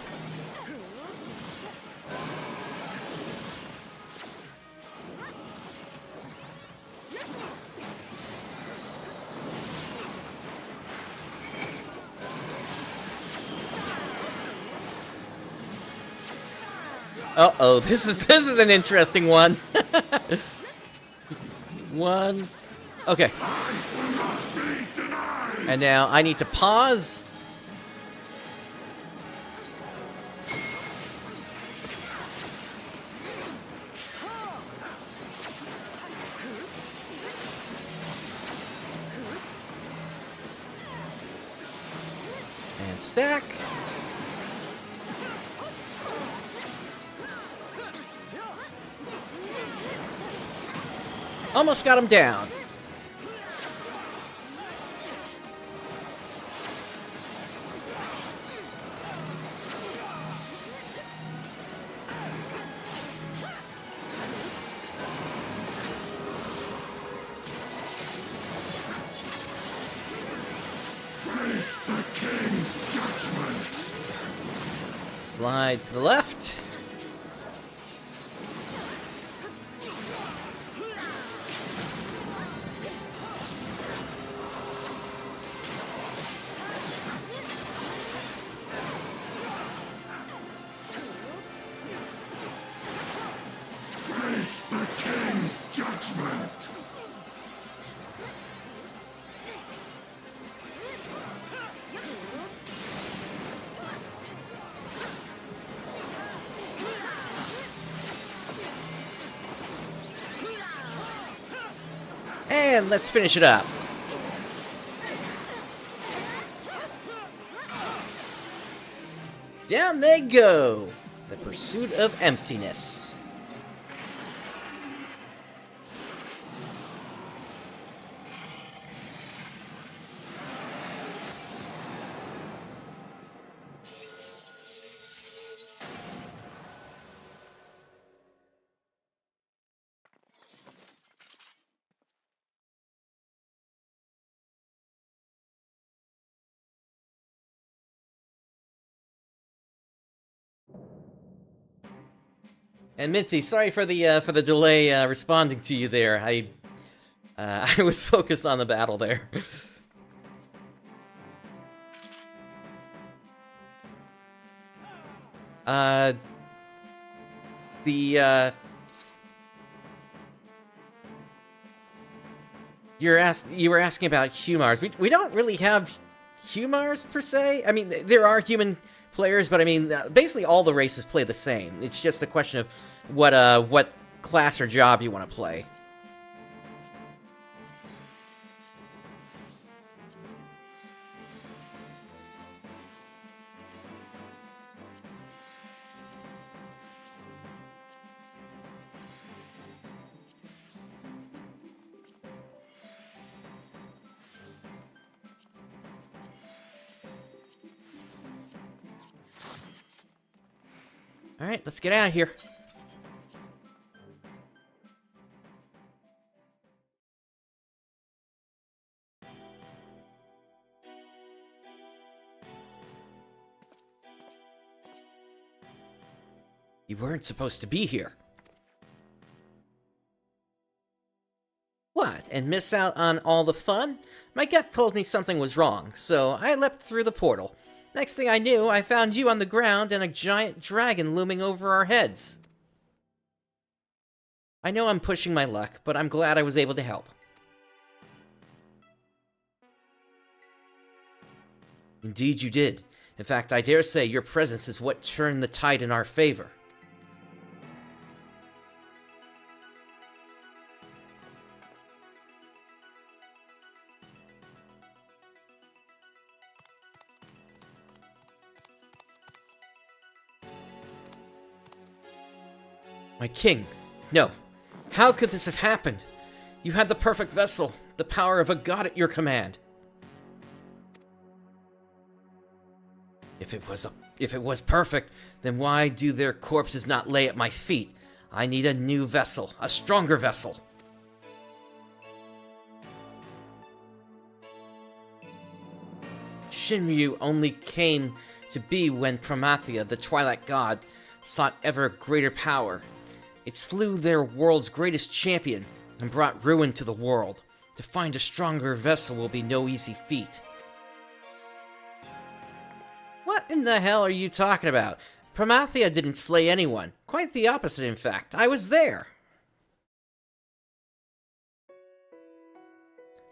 Uh-oh, this is an interesting one. One. Okay. And now I need to pause. And stack. Almost got him down. Face the king's judgment! Slide to the left. Face the king's judgment! And let's finish it up. Down they go. The pursuit of emptiness. And Minty, sorry for the delay responding to you there. I was focused on the battle there. Uh, the, you were asking about Humars. We don't really have Humars, per se. I mean, there are human players, but I mean, basically all the races play the same. It's just a question of what class or job you want to play. Alright, let's get out of here. You weren't supposed to be here. What, and miss out on all the fun? My gut told me something was wrong, so I leapt through the portal. Next thing I knew, I found you on the ground and a giant dragon looming over our heads. I know I'm pushing my luck, but I'm glad I was able to help. Indeed you did. In fact, I dare say your presence is what turned the tide in our favor. My king, no. How could this have happened? You had the perfect vessel, the power of a god at your command. If it was perfect, then why do their corpses not lay at my feet? I need a new vessel, a stronger vessel. Shinryu only came to be when Promathia, the Twilight God, sought ever greater power. It slew their world's greatest champion and brought ruin to the world. To find a stronger vessel will be no easy feat. What in the hell are you talking about? Promathia didn't slay anyone. Quite the opposite, in fact. I was there.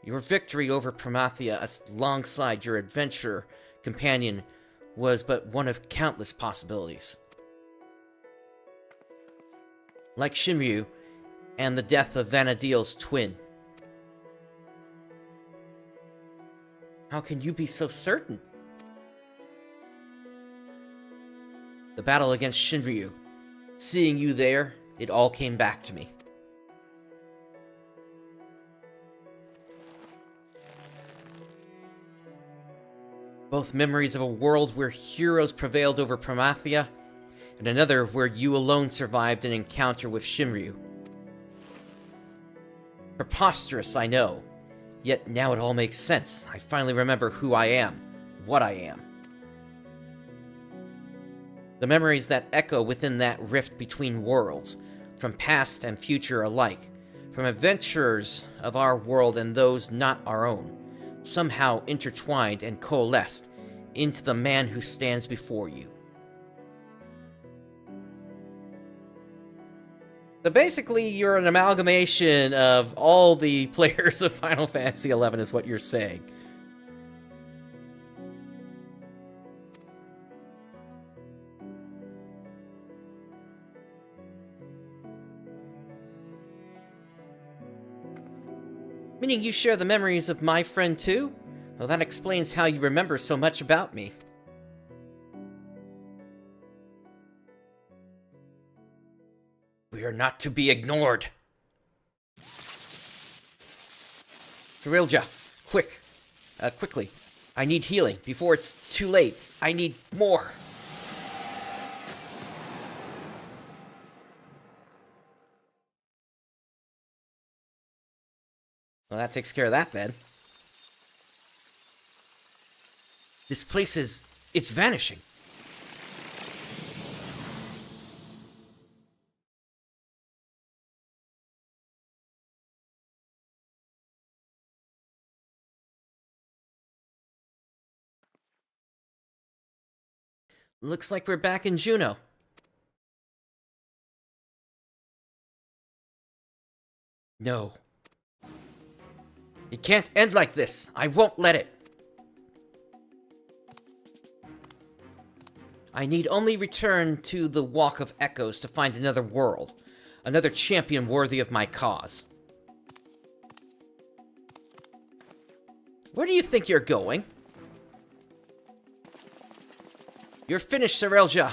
Your victory over Promathia alongside your adventurer companion was but one of countless possibilities. Like Shinryu and the death of Vana'diel's twin. How can you be so certain? The battle against Shinryu. Seeing you there, it all came back to me. Both memories of a world where heroes prevailed over Promathia, and another where you alone survived an encounter with Shinryu. Preposterous, I know. Yet now it all makes sense. I finally remember who I am, what I am. The memories that echo within that rift between worlds, from past and future alike, from adventurers of our world and those not our own, somehow intertwined and coalesced into the man who stands before you. So basically, you're an amalgamation of all the players of Final Fantasy XI is what you're saying. Meaning you share the memories of my friend too? Well, that explains how you remember so much about me. We are not to be ignored. Virilja, quickly. I need healing before it's too late. I need more. Well, that takes care of that then. This place it's vanishing. Looks like we're back in Juno. No. It can't end like this. I won't let it. I need only return to the Walk of Echoes to find another world. Another champion worthy of my cause. Where do you think you're going? You're finished, Serelja.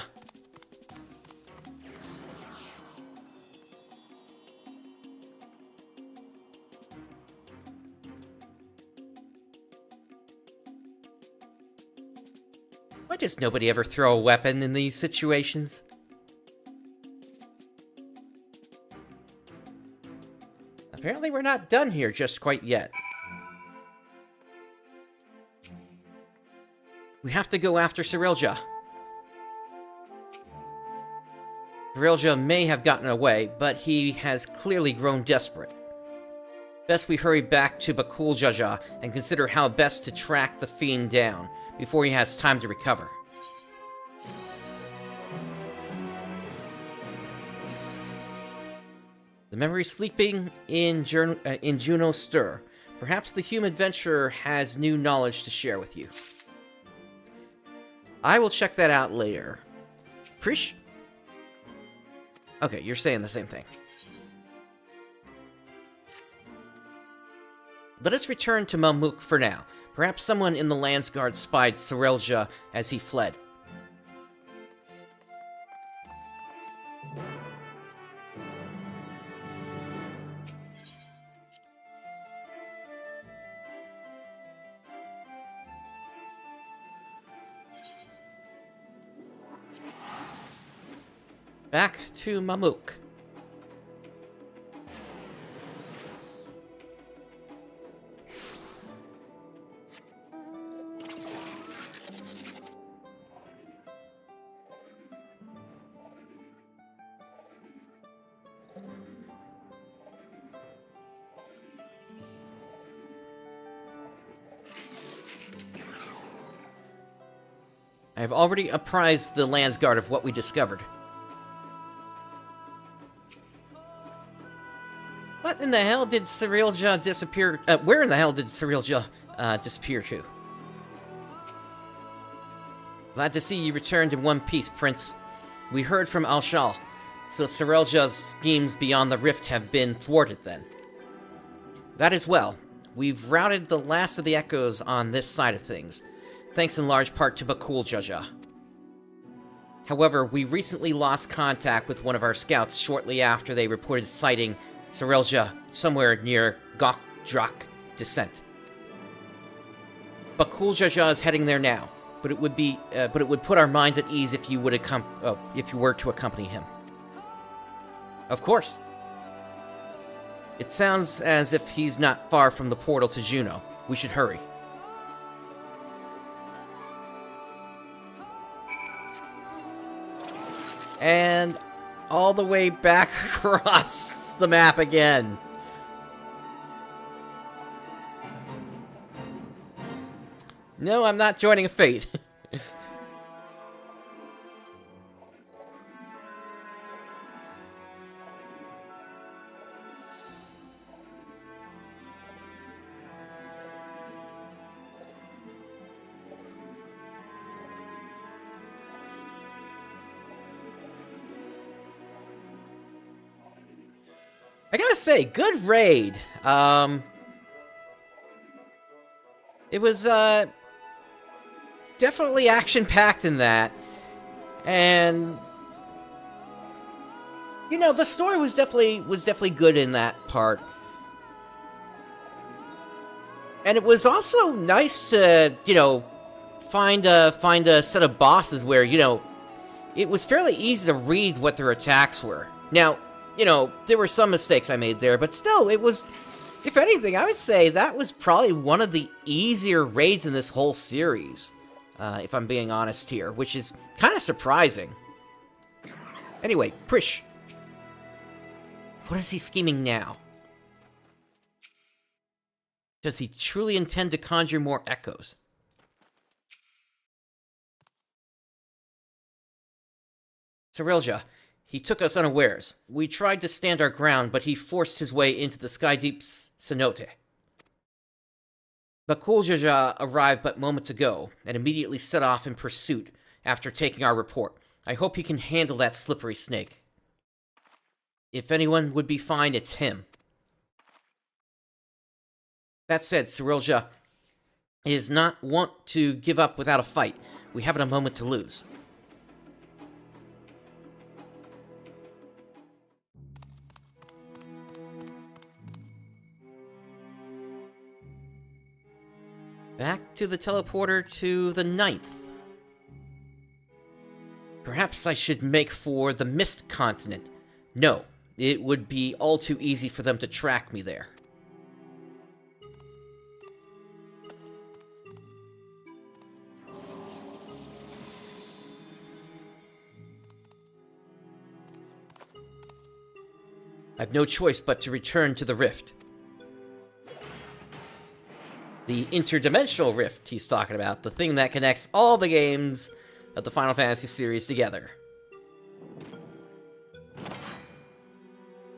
Why does nobody ever throw a weapon in these situations? Apparently we're not done here just quite yet. We have to go after Serelja. Serelja may have gotten away, but he has clearly grown desperate. Best we hurry back to Bakuljaja and consider how best to track the fiend down before he has time to recover. The memory sleeping in Juno stir. Perhaps the human adventurer has new knowledge to share with you. I will check that out later. Prish? Okay, you're saying the same thing. Let us return to Malmuk for now. Perhaps someone in the Landsguard spied Serelja as he fled. Back to Mamuk. I have already apprised the Landsguard of what we discovered. What in the hell did Serelja disappear? Where in the hell did Serelja disappear to? Glad to see you returned in one piece, Prince. We heard from Alshal, so Serelja's schemes beyond the rift have been thwarted then. That is well. We've routed the last of the echoes on this side of things, thanks in large part to Bakuljaja. However, we recently lost contact with one of our scouts shortly after they reported sighting Serelja somewhere near Gokdrak Descent. Bakuljaja is heading there now, but it would put our minds at ease if you were to accompany him. Of course. It sounds as if he's not far from the portal to Juno. We should hurry. And all the way back across the map again. No, I'm not joining a fate. I gotta say, good raid. It was definitely action-packed in that, and you know, the story was definitely good in that part, and it was also nice to, you know, find a set of bosses where, you know, it was fairly easy to read what their attacks were. Now, you know, there were some mistakes I made there, but still, it was, if anything, I would say that was probably one of the easier raids in this whole series, if I'm being honest here, which is kind of surprising. Anyway, Prish. What is he scheming now? Does he truly intend to conjure more echoes? Sarilja, he took us unawares. We tried to stand our ground, but he forced his way into the Sky Deep's cenote. Bakuljaja arrived but moments ago, and immediately set off in pursuit after taking our report. I hope he can handle that slippery snake. If anyone would be fine, it's him. That said, Sarilja is not wont to give up without a fight. We haven't a moment to lose. Back to the teleporter to the 9th. Perhaps I should make for the Mist Continent. No, it would be all too easy for them to track me there. I've no choice but to return to the Rift. The interdimensional rift he's talking about, the thing that connects all the games of the Final Fantasy series together.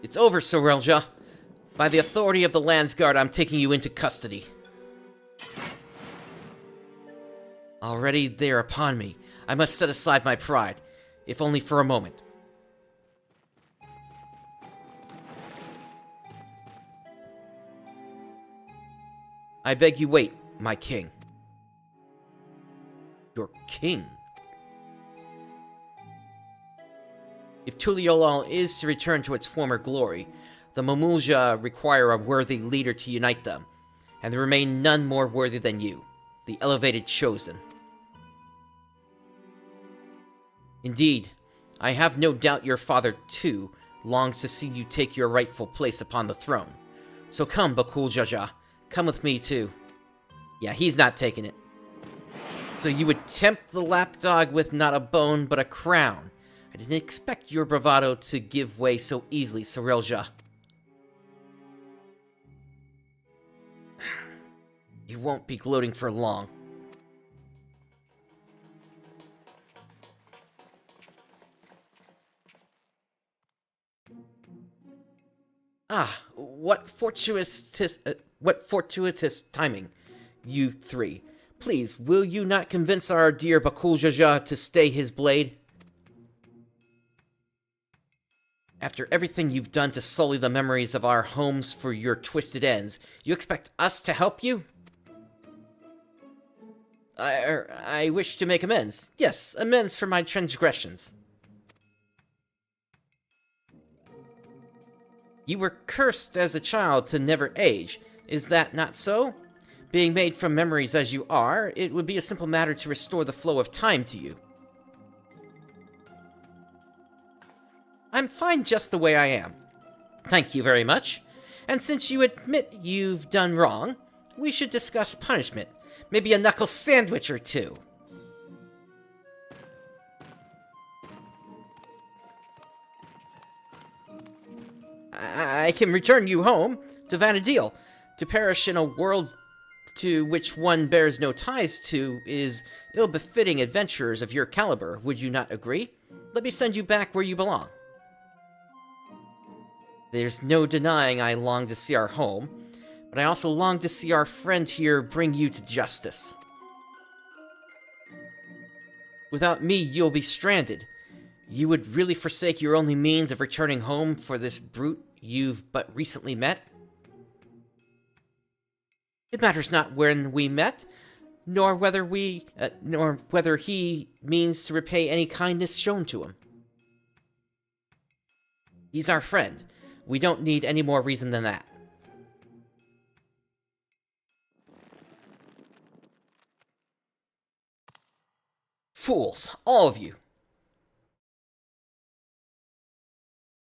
It's over, Sarilja. By the authority of the Landsguard, I'm taking you into custody. Already they're upon me. I must set aside my pride, if only for a moment. I beg you wait, my king. Your king? If Tuliolal is to return to its former glory, the Mamulja require a worthy leader to unite them, and there remain none more worthy than you, the elevated chosen. Indeed, I have no doubt your father, too, longs to see you take your rightful place upon the throne. So come, Bakuljaja. Come with me, too. Yeah, he's not taking it. So you would tempt the lapdog with not a bone, but a crown. I didn't expect your bravado to give way so easily, Sarilja. You won't be gloating for long. Ah, what fortuitous timing, you three. Please, will you not convince our dear Bakuljaja to stay his blade? After everything you've done to sully the memories of our homes for your twisted ends, you expect us to help you? I wish to make amends. Yes, amends for my transgressions. You were cursed as a child to never age. Is that not so? Being made from memories as you are, it would be a simple matter to restore the flow of time to you. I'm fine just the way I am. Thank you very much. And since you admit you've done wrong, we should discuss punishment. Maybe a knuckle sandwich or two. I can return you home to Vanadil. To perish in a world to which one bears no ties to is ill-befitting adventurers of your caliber. Would you not agree? Let me send you back where you belong. There's no denying I long to see our home, but I also long to see our friend here bring you to justice. Without me, you'll be stranded. You would really forsake your only means of returning home for this brute you've but recently met? It matters not when we met, nor whether he means to repay any kindness shown to him. He's our friend. We don't need any more reason than that. Fools, all of you.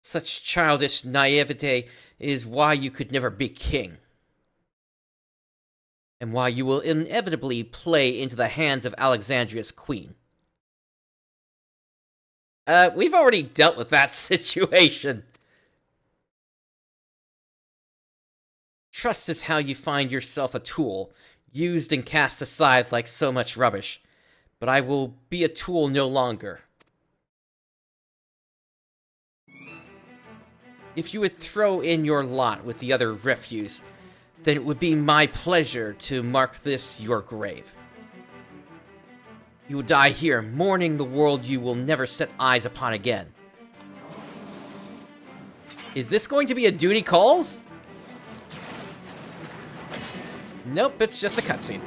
Such childish naivete is why you could never be king. And why you will inevitably play into the hands of Alexandria's queen. We've already dealt with that situation. Trust is how you find yourself a tool, used and cast aside like so much rubbish. But I will be a tool no longer. If you would throw in your lot with the other refuse, then it would be my pleasure to mark this your grave. You will die here, mourning the world you will never set eyes upon again. Is this going to be a duty calls? Nope, it's just a cutscene.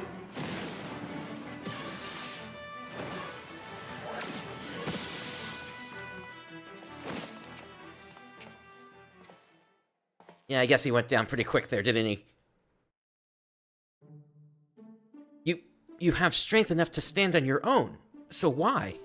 Yeah, I guess he went down pretty quick there, didn't he? You have strength enough to stand on your own, so why?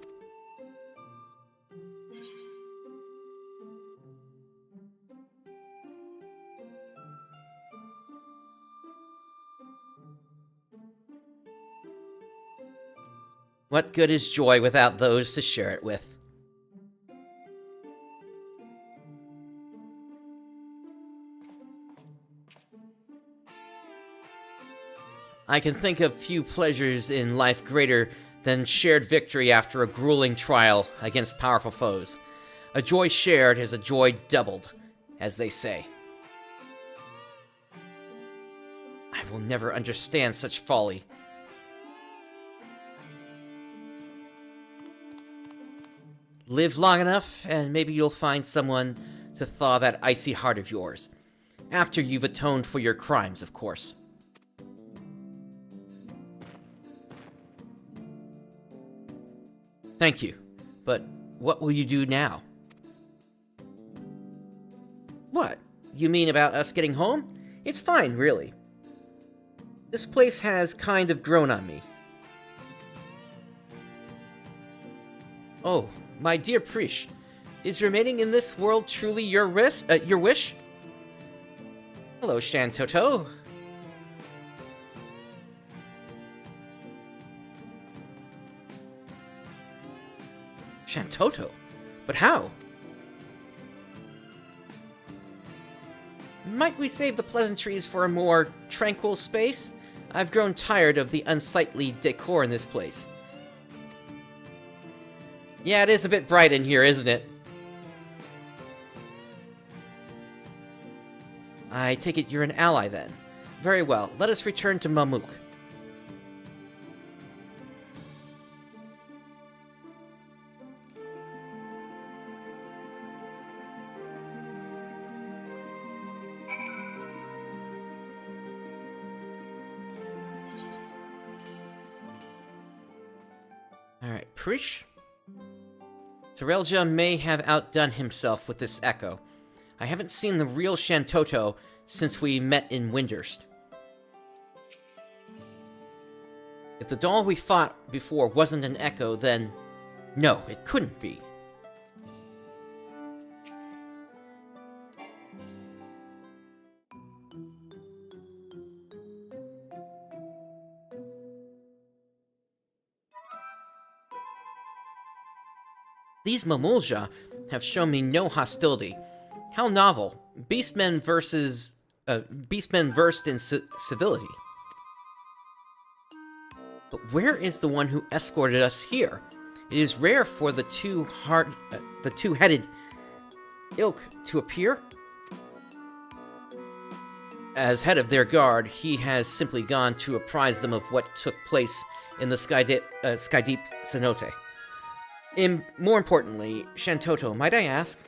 What good is joy without those to share it with? I can think of few pleasures in life greater than shared victory after a grueling trial against powerful foes. A joy shared is a joy doubled, as they say. I will never understand such folly. Live long enough, and maybe you'll find someone to thaw that icy heart of yours. After you've atoned for your crimes, of course. Thank you, but what will you do now? What? You mean about us getting home? It's fine, really. This place has kind of grown on me. Oh, my dear Prish, is remaining in this world truly your wish? Hello, Shantoto. Shantoto? But how? Might we save the pleasantries for a more tranquil space? I've grown tired of the unsightly decor in this place. Yeah, it is a bit bright in here, isn't it? I take it you're an ally, then. Very well, let us return to Mamuk. Alright, Prish? Terelja may have outdone himself with this echo. I haven't seen the real Shantoto since we met in Windurst. If the doll we fought before wasn't an echo, then... no, it couldn't be. These Mamulja have shown me no hostility. How novel. Beastmen versed in civility. But where is the one who escorted us here? It is rare for the two-headed ilk to appear. As head of their guard, he has simply gone to apprise them of what took place in the Skydeep cenote. More importantly, Shantoto, might I ask?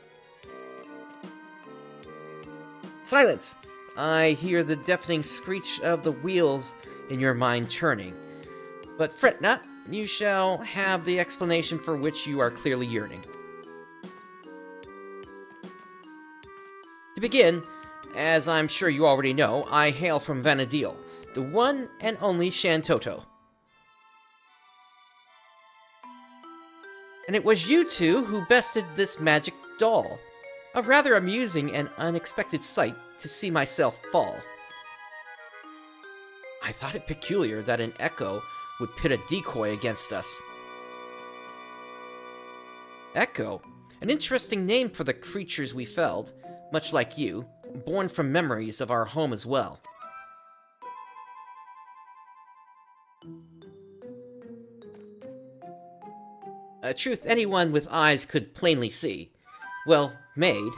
Silence! I hear the deafening screech of the wheels in your mind turning. But fret not, you shall have the explanation for which you are clearly yearning. To begin, as I'm sure you already know, I hail from Vanadil, the one and only Shantoto. And it was you two who bested this magic doll. A rather amusing and unexpected sight to see myself fall. I thought it peculiar that an echo would pit a decoy against us. Echo? An interesting name for the creatures we felled, much like you, born from memories of our home as well. A truth anyone with eyes could plainly see. Well made,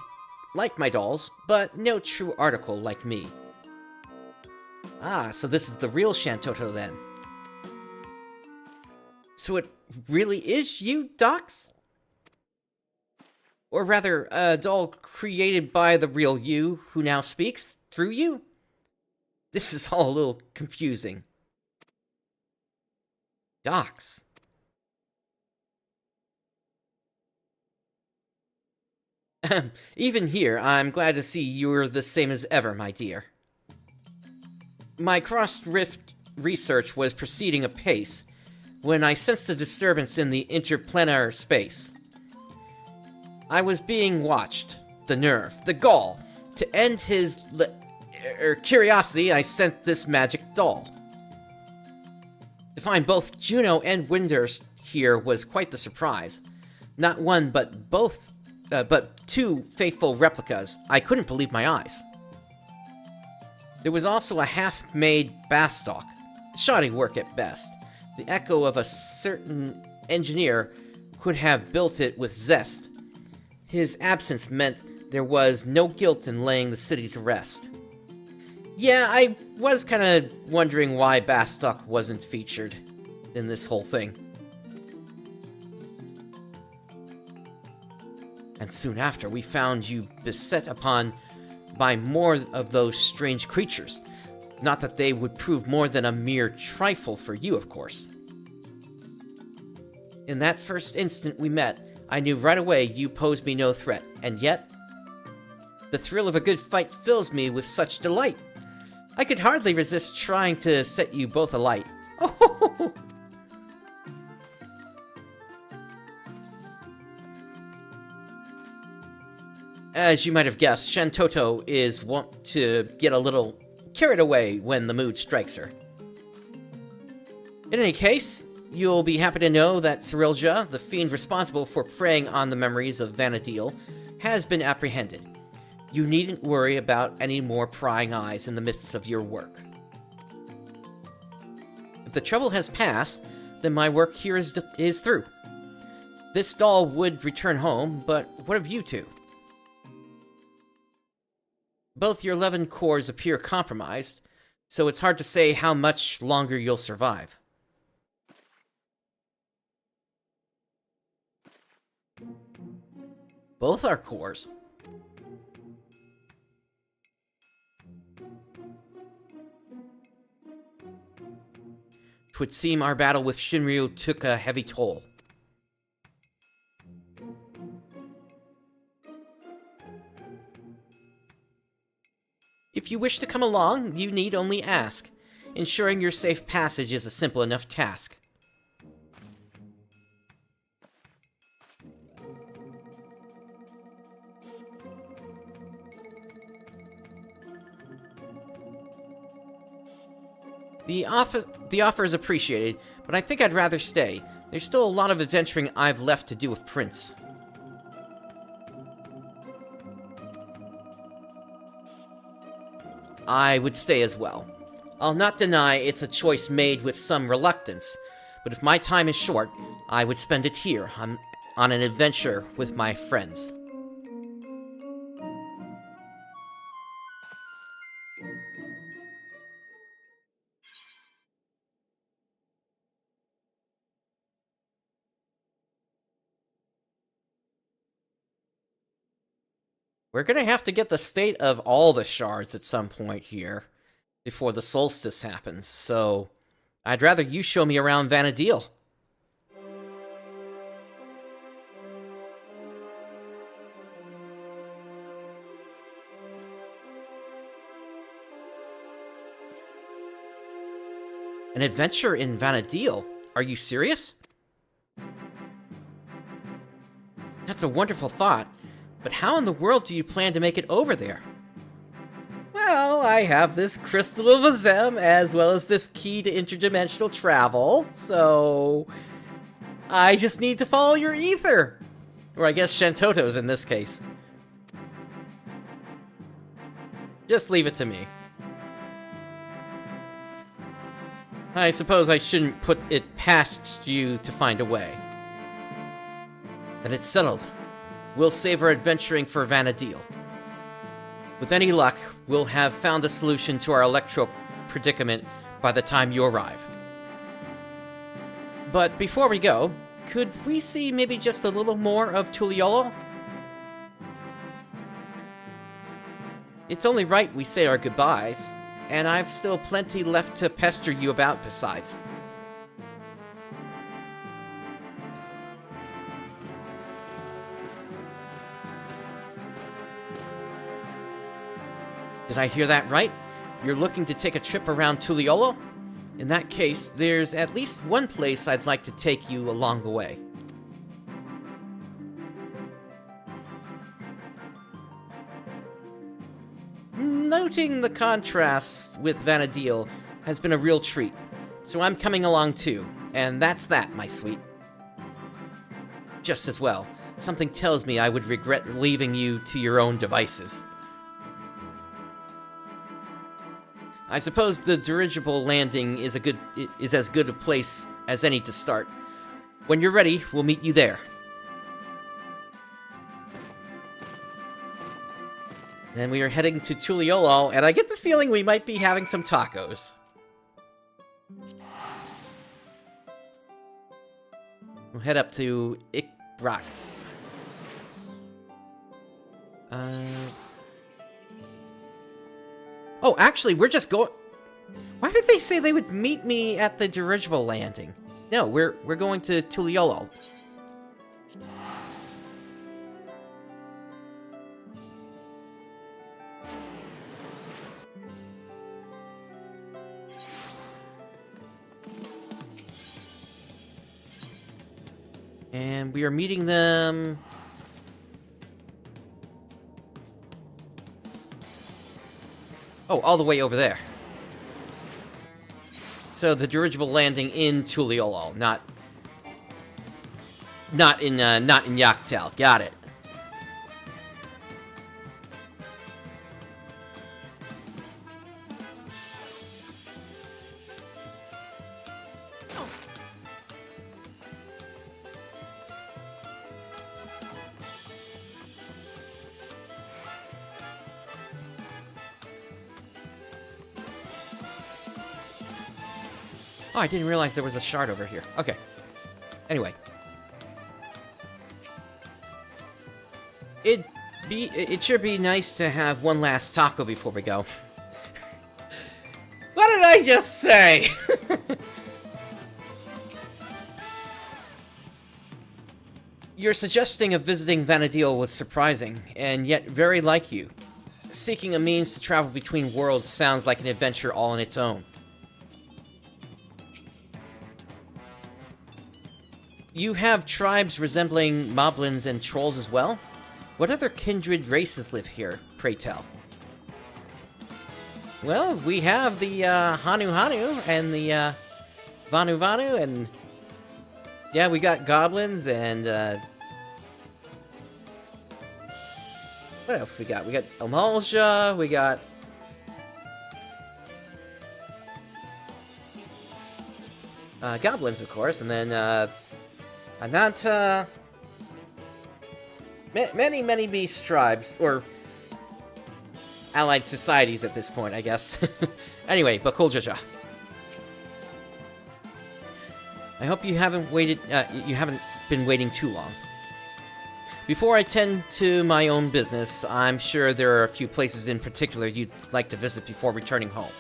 like my dolls, but no true article like me. Ah, so this is the real Shantoto then. So it really is you, Docs? Or rather, a doll created by the real you, who now speaks through you? This is all a little confusing. Docs. Even here, I'm glad to see you're the same as ever, my dear. My cross-rift research was proceeding apace when I sensed a disturbance in the interplanar space. I was being watched. The nerve, the gall. To end his curiosity, I sent this magic doll. To find both Juno and Windurst here was quite the surprise. Not one, but two faithful replicas. I couldn't believe my eyes. There was also a half-made Bastalk. Shoddy work at best. The echo of a certain engineer could have built it with zest. His absence meant there was no guilt in laying the city to rest. Yeah, I was kind of wondering why Bastalk wasn't featured in this whole thing. And soon after, we found you beset upon by more of those strange creatures. Not that they would prove more than a mere trifle for you, of course. In that first instant we met, I knew right away you posed me no threat, and yet, the thrill of a good fight fills me with such delight. I could hardly resist trying to set you both alight. Oh! As you might have guessed, Shantoto is wont to get a little carried away when the mood strikes her. In any case, you'll be happy to know that Cyrilja, the fiend responsible for preying on the memories of Vanadil, has been apprehended. You needn't worry about any more prying eyes in the midst of your work. If the trouble has passed, then my work here is through. This doll would return home, but what of you two? Both your 11 cores appear compromised, so it's hard to say how much longer you'll survive. Both our cores? Twould seem our battle with Shinryu took a heavy toll. If you wish to come along, you need only ask. Ensuring your safe passage is a simple enough task. The offer is appreciated, but I think I'd rather stay. There's still a lot of adventuring I've left to do with Prince. I would stay as well. I'll not deny it's a choice made with some reluctance, but if my time is short, I would spend it here, on an adventure with my friends. We're gonna have to get the state of all the shards at some point here, before the solstice happens, so I'd rather you show me around Vanadil. An adventure in Vanadil? Are you serious? That's a wonderful thought. But how in the world do you plan to make it over there? Well, I have this Crystal of Azem, as well as this key to interdimensional travel, so I just need to follow your ether. Or I guess Shantoto's in this case. Just leave it to me. I suppose I shouldn't put it past you to find a way. Then it's settled. We'll save our adventuring for Vanadil. With any luck, we'll have found a solution to our electro predicament by the time you arrive. But before we go, could we see maybe just a little more of Tuliolo? It's only right we say our goodbyes, and I've still plenty left to pester you about besides. Did I hear that right? You're looking to take a trip around Tuliolo? In that case, there's at least one place I'd like to take you along the way. Noting the contrast with Vanadil has been a real treat, so I'm coming along too, and that's that, my sweet. Just as well. Something tells me I would regret leaving you to your own devices. I suppose the dirigible landing is as good a place as any to start. When you're ready, we'll meet you there. Then we are heading to Tuliolo, and I get the feeling we might be having some tacos. We'll head up to Ikrax. Oh, actually, we're just going... Why did they say they would meet me at the dirigible landing? No, we're going to Tuliolo. And we are meeting them... Oh, all the way over there. So the dirigible landing in Tuliolo, not in Yaktel. Got it. Oh, I didn't realize there was a shard over here. Okay. Anyway. It sure be nice to have one last taco before we go. What did I just say? Your suggesting of visiting Vanadil was surprising, and yet very like you. Seeking a means to travel between worlds sounds like an adventure all on its own. You have tribes resembling moblins and trolls as well? What other kindred races live here, pray tell? Well, we have the Hanu Hanu and the Vanu Vanu, and yeah, we got goblins and what else we got? We got Amalja, we got goblins, of course, and then Ananta. Many beast tribes, or allied societies at this point, I guess. Anyway, Bakul Jaja. I hope you haven't been waiting too long. Before I tend to my own business, I'm sure there are a few places in particular you'd like to visit before returning home.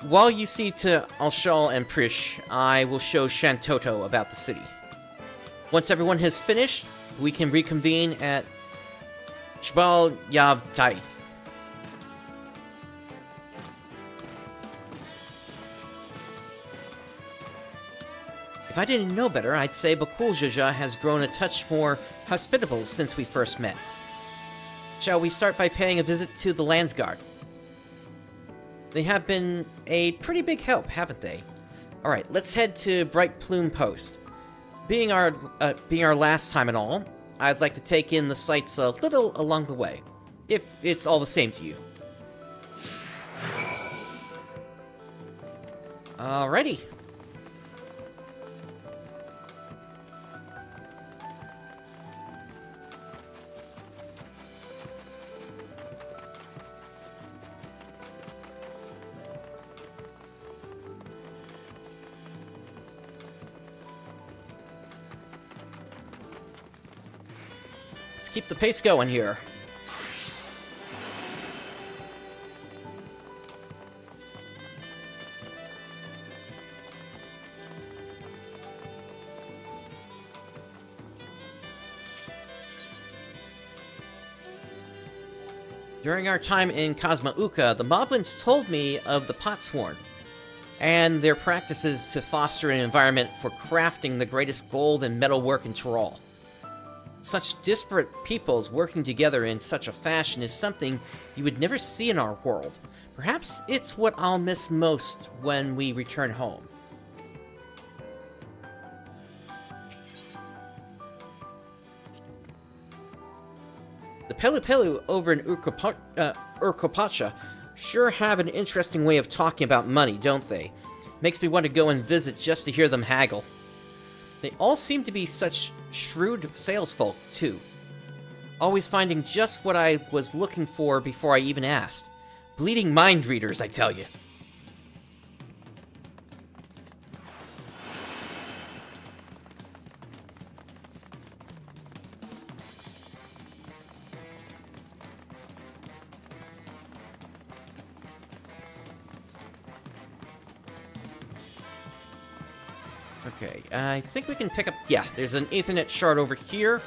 While you see to Alshal and Prish, I will show Shantoto about the city. Once everyone has finished, we can reconvene at Shbal Yav Tai. If I didn't know better, I'd say Bakul Jaja has grown a touch more hospitable since we first met. Shall we start by paying a visit to the Landsguard? They have been a pretty big help, haven't they? Alright, let's head to Bright Plume Post. Being our last time and all, I'd like to take in the sights a little along the way, if it's all the same to you. Alrighty. keep the pace going here. During our time in Cosmouka, the Moblins told me of the Potsworn and their practices to foster an environment for crafting the greatest gold and metalwork in Tyrol. Such disparate peoples working together in such a fashion is something you would never see in our world. Perhaps it's what I'll miss most when we return home. The Pelu Pelu over in Urkopacha sure have an interesting way of talking about money, don't they? Makes me want to go and visit just to hear them haggle. They all seem to be such shrewd salesfolk, too. Always finding just what I was looking for before I even asked. Bleeding mind readers, I tell you. Okay, I think we can pick up... Yeah, there's an Ethernet shard over here.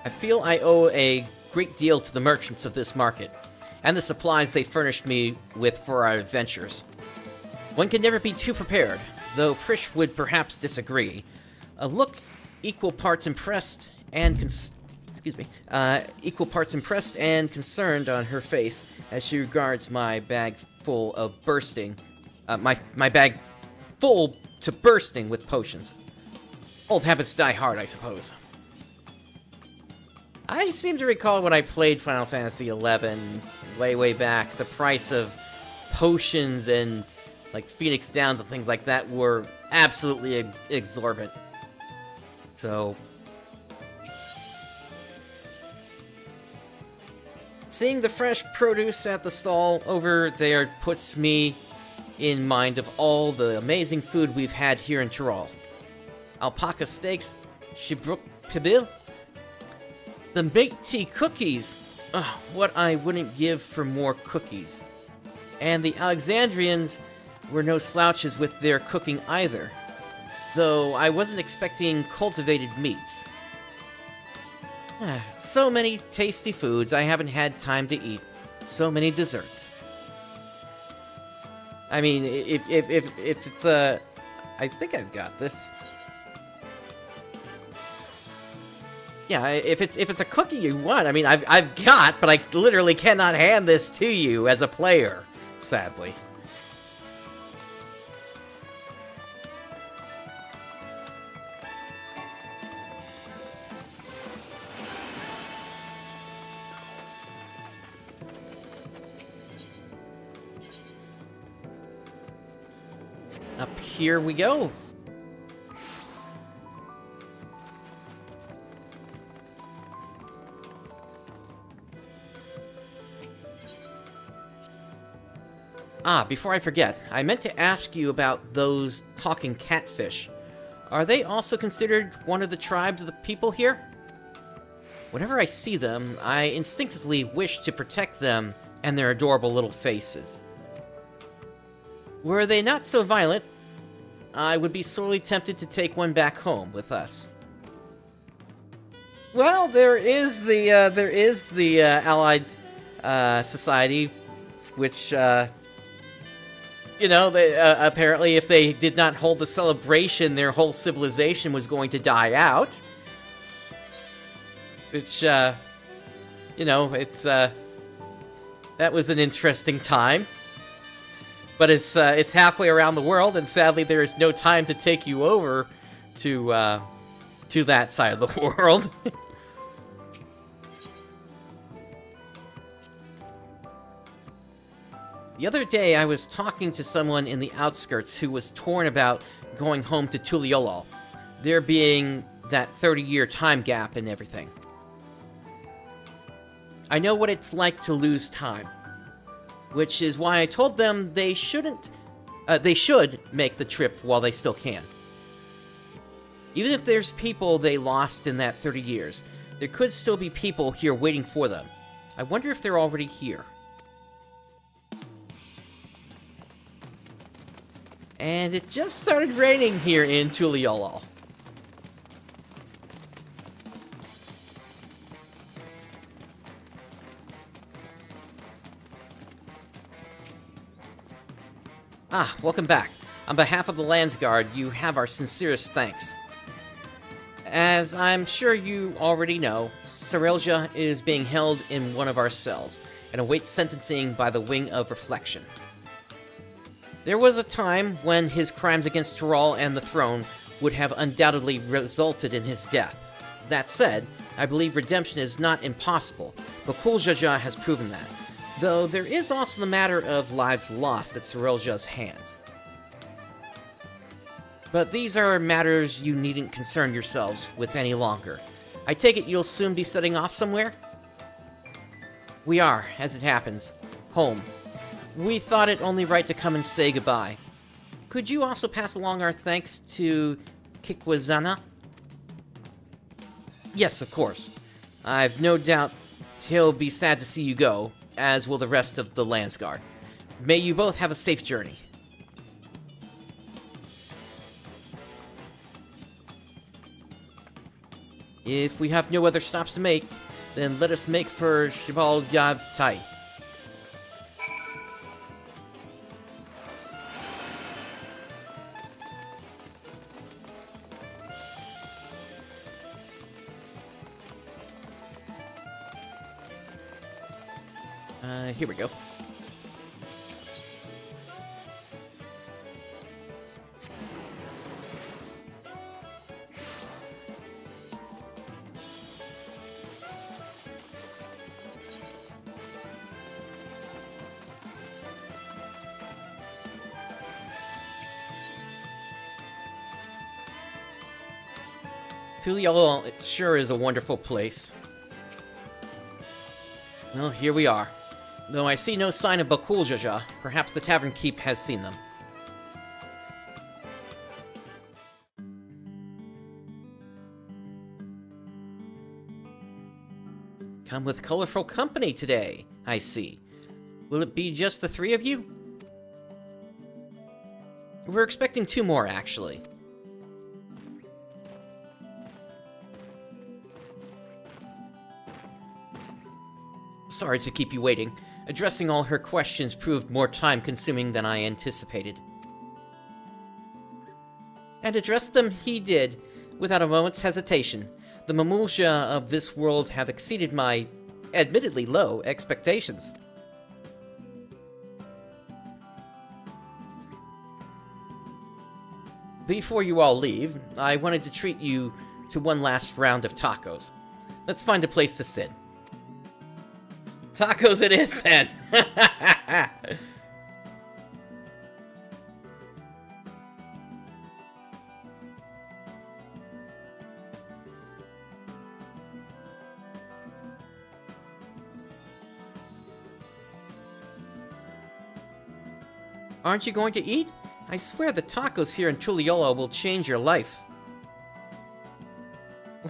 I feel I owe a great deal to the merchants of this market, and the supplies they furnished me with for our adventures. One can never be too prepared, though Prish would perhaps disagree. A look equal parts impressed and concerned on her face as she regards my bag full of bursting, my bag full to bursting with potions. Old habits die hard, I suppose. I seem to recall when I played Final Fantasy XI way back, the price of potions and like Phoenix Downs and things like that were absolutely exorbitant. So, seeing the fresh produce at the stall over there puts me in mind of all the amazing food we've had here in Tyrol. Alpaca steaks, Shibruk pibil, the baked tea cookies. Oh, what I wouldn't give for more cookies. And the Alexandrians were no slouches with their cooking either, though I wasn't expecting cultivated meats. So many tasty foods I haven't had time to eat. So many desserts. I mean, if it's a... I think I've got this. Yeah, if it's a cookie you want, I mean, I've got, but I literally cannot hand this to you as a player, sadly. Up here we go. Before I forget, I meant to ask you about those talking catfish. Are they also considered one of the tribes of the people here? Whenever I see them, I instinctively wish to protect them and their adorable little faces. Were they not so violent, I would be sorely tempted to take one back home with us. Well, there is the Allied Society, which you know, they, apparently if they did not hold the celebration, their whole civilization was going to die out. Which, you know, it's, that was an interesting time. But it's halfway around the world, and sadly there is no time to take you over to that side of the world. The other day, I was talking to someone in the outskirts who was torn about going home to Tuliolol, there being that 30-year time gap and everything. I know what it's like to lose time, which is why I told them they should make the trip while they still can. Even if there's people they lost in that 30 years, there could still be people here waiting for them. I wonder if they're already here. And it just started raining here in Tuliolol. Ah, welcome back. On behalf of the Landsguard, you have our sincerest thanks. As I'm sure you already know, Sarelja is being held in one of our cells and awaits sentencing by the Wing of Reflection. There was a time when his crimes against Tyrol and the throne would have undoubtedly resulted in his death. That said, I believe redemption is not impossible, but Kuljaja has proven that, though there is also the matter of lives lost at Sarelja's hands. But these are matters you needn't concern yourselves with any longer. I take it you'll soon be setting off somewhere? We are, as it happens, home. We thought it only right to come and say goodbye. Could you also pass along our thanks to Kikwazana? Yes, of course. I've no doubt he'll be sad to see you go, as will the rest of the Landsguard. May you both have a safe journey. If we have no other stops to make, then let us make for Shibal Yab Tai. Here we go. Tuliolol, it sure is a wonderful place. Well, here we are. Though I see no sign of Bakuljaja, perhaps the tavern keep has seen them. Come with colorful company today, I see. Will it be just the three of you? We're expecting two more, actually. Sorry to keep you waiting. Addressing all her questions proved more time-consuming than I anticipated. And address them he did, without a moment's hesitation. The Mamulja of this world have exceeded my, admittedly low, expectations. Before you all leave, I wanted to treat you to one last round of tacos. Let's find a place to sit. Tacos it is, then! Aren't you going to eat? I swear the tacos here in Tuliolo will change your life.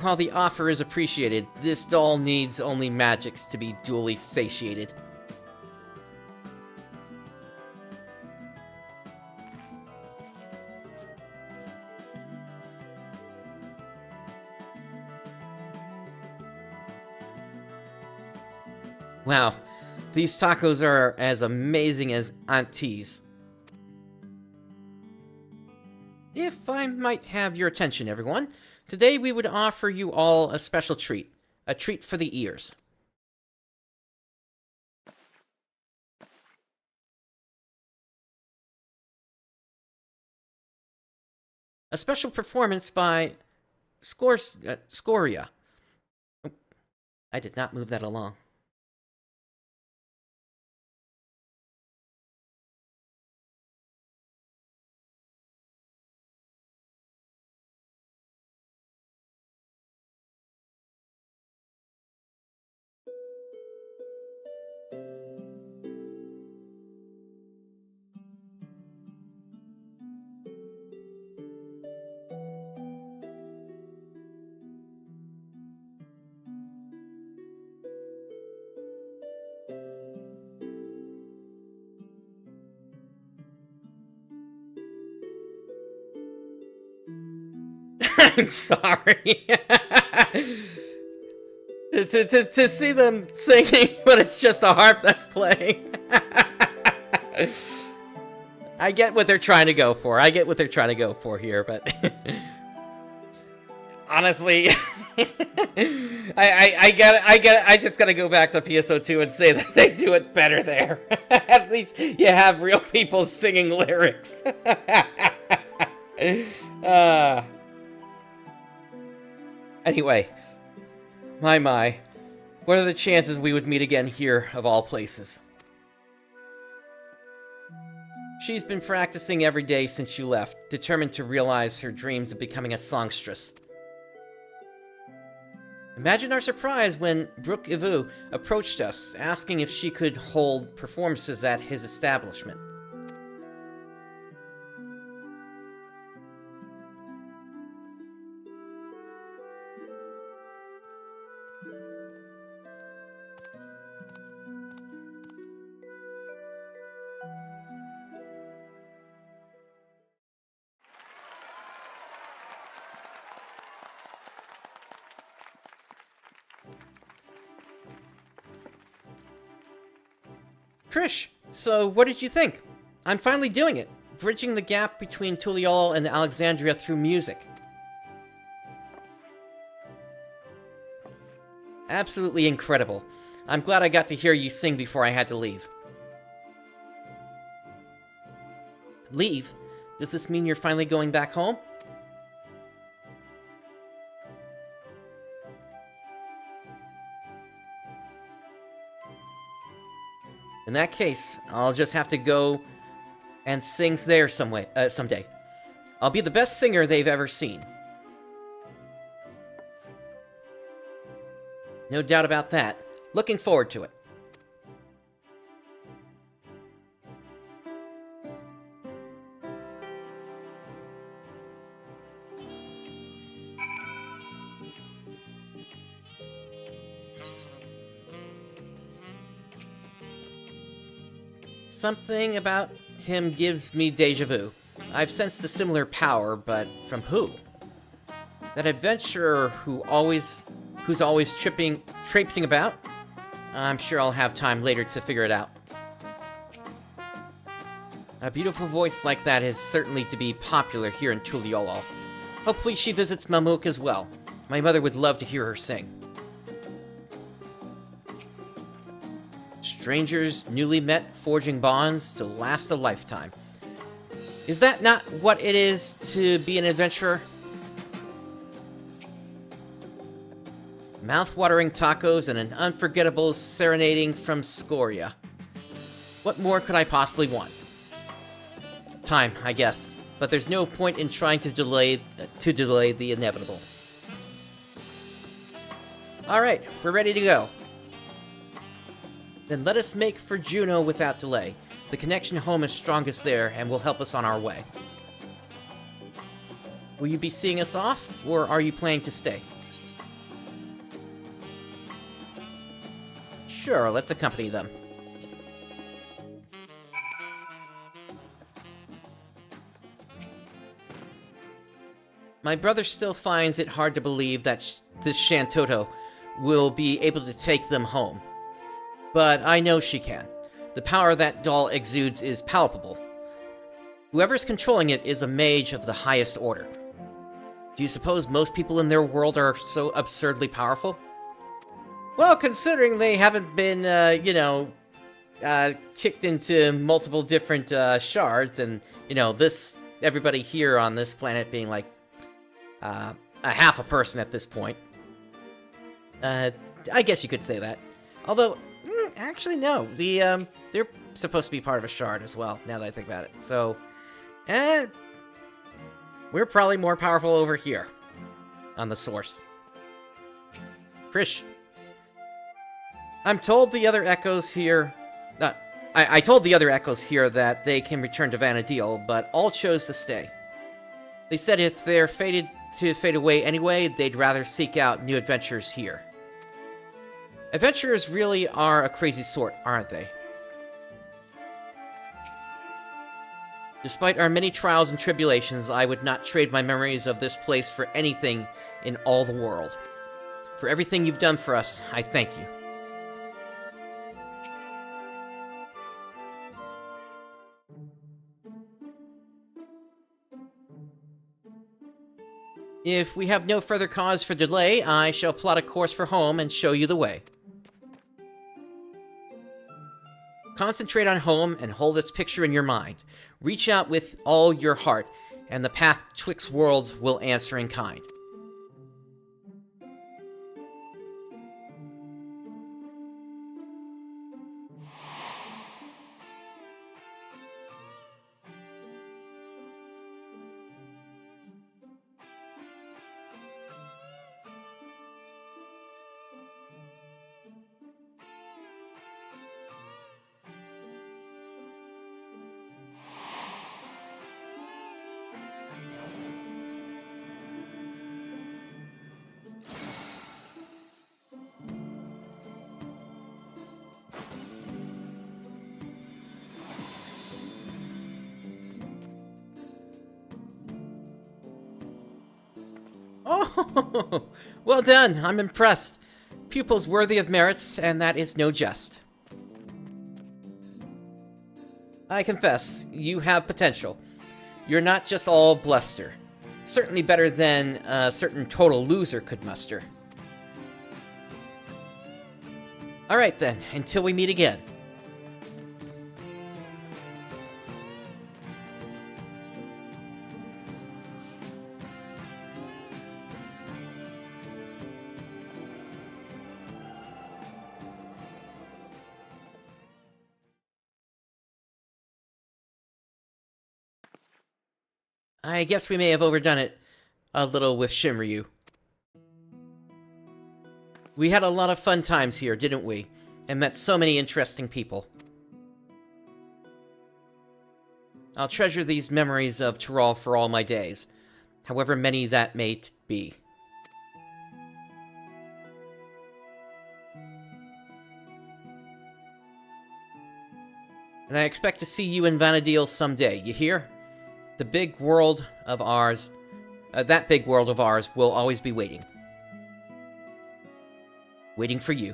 While the offer is appreciated, this doll needs only magics to be duly satiated. Wow, these tacos are as amazing as Auntie's. If I might have your attention, everyone, today we would offer you all a special treat. A treat for the ears. A special performance by Scoria. Oh, I did not move that along. I'm sorry. to see them singing, but it's just a harp that's playing. I get what they're trying to go for. I get what they're trying to go for here, but honestly, I just gotta go back to PSO2 and say that they do it better there. At least you have real people singing lyrics. Anyway, my, what are the chances we would meet again here, of all places? She's been practicing every day since you left, determined to realize her dreams of becoming a songstress. Imagine our surprise when Brook Ivu approached us, asking if she could hold performances at his establishment. Krish, so what did you think? I'm finally doing it, bridging the gap between Tuliol and Alexandria through music. Absolutely incredible. I'm glad I got to hear you sing before I had to leave. Leave? Does this mean you're finally going back home? In that case, I'll just have to go and sing there someday. I'll be the best singer they've ever seen. No doubt about that. Looking forward to it. Something about him gives me deja vu. I've sensed a similar power, but from who? That adventurer who's always traipsing about? I'm sure I'll have time later to figure it out. A beautiful voice like that is certainly to be popular here in Tuliolol. Hopefully she visits Mamuk as well. My mother would love to hear her sing. Strangers newly met, forging bonds to last a lifetime. Is that not what it is to be an adventurer? Mouth-watering tacos and an unforgettable serenading from Scoria. What more could I possibly want? Time, I guess, but there's no point in trying to delay the inevitable. Alright, we're ready to go. Then let us make for Juneau without delay. The connection home is strongest there and will help us on our way. Will you be seeing us off, or are you planning to stay? Sure, let's accompany them. My brother still finds it hard to believe that this Shantoto will be able to take them home. But I know she can. The power that doll exudes is palpable. Whoever's controlling it is a mage of the highest order. Do you suppose most people in their world are so absurdly powerful? Well, considering they haven't been, kicked into multiple different shards, and, everybody here on this planet being like a half a person at this point. I guess you could say that. Although, actually, no. They're supposed to be part of a shard as well, now that I think about it. So, we're probably more powerful over here on the source. Krish. I told the other echoes here that they can return to Vanadil, but all chose to stay. They said if they're fated to fade away anyway, they'd rather seek out new adventures here. Adventurers really are a crazy sort, aren't they? Despite our many trials and tribulations, I would not trade my memories of this place for anything in all the world. For everything you've done for us, I thank you. If we have no further cause for delay, I shall plot a course for home and show you the way. Concentrate on home and hold its picture in your mind. Reach out with all your heart, and the path twixt worlds will answer in kind. Oh, well done. I'm impressed. Pupils worthy of merits, and that is no jest. I confess, you have potential. You're not just all bluster. Certainly better than a certain total loser could muster. Alright then, until we meet again. I guess we may have overdone it a little with Shinryu. We had a lot of fun times here, didn't we? And met so many interesting people. I'll treasure these memories of Tyrol for all my days, however many that may be. And I expect to see you in Vanadil someday, you hear? The big world of ours, that big world of ours will always be waiting. Waiting for you.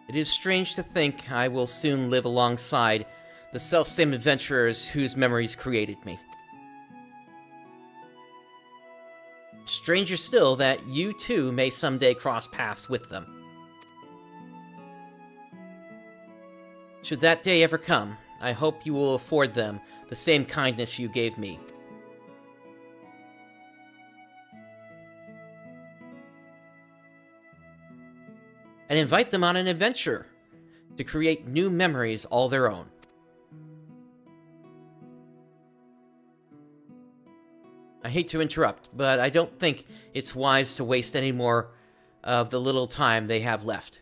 It is strange to think I will soon live alongside the self-same adventurers whose memories created me. Stranger still that you too may someday cross paths with them. Should that day ever come, I hope you will afford them the same kindness you gave me. And invite them on an adventure to create new memories all their own. I hate to interrupt, but I don't think it's wise to waste any more of the little time they have left.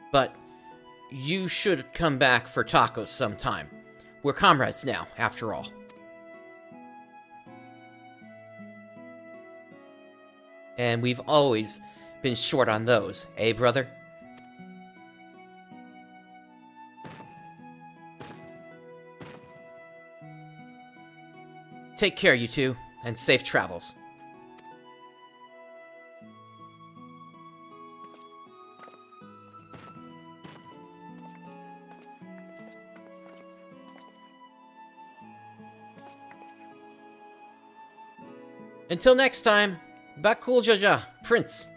But you should come back for tacos sometime. We're comrades now, after all. And we've always been short on those, eh, brother? Take care, you two, and safe travels. Until next time, Bakul Jaja, Prince.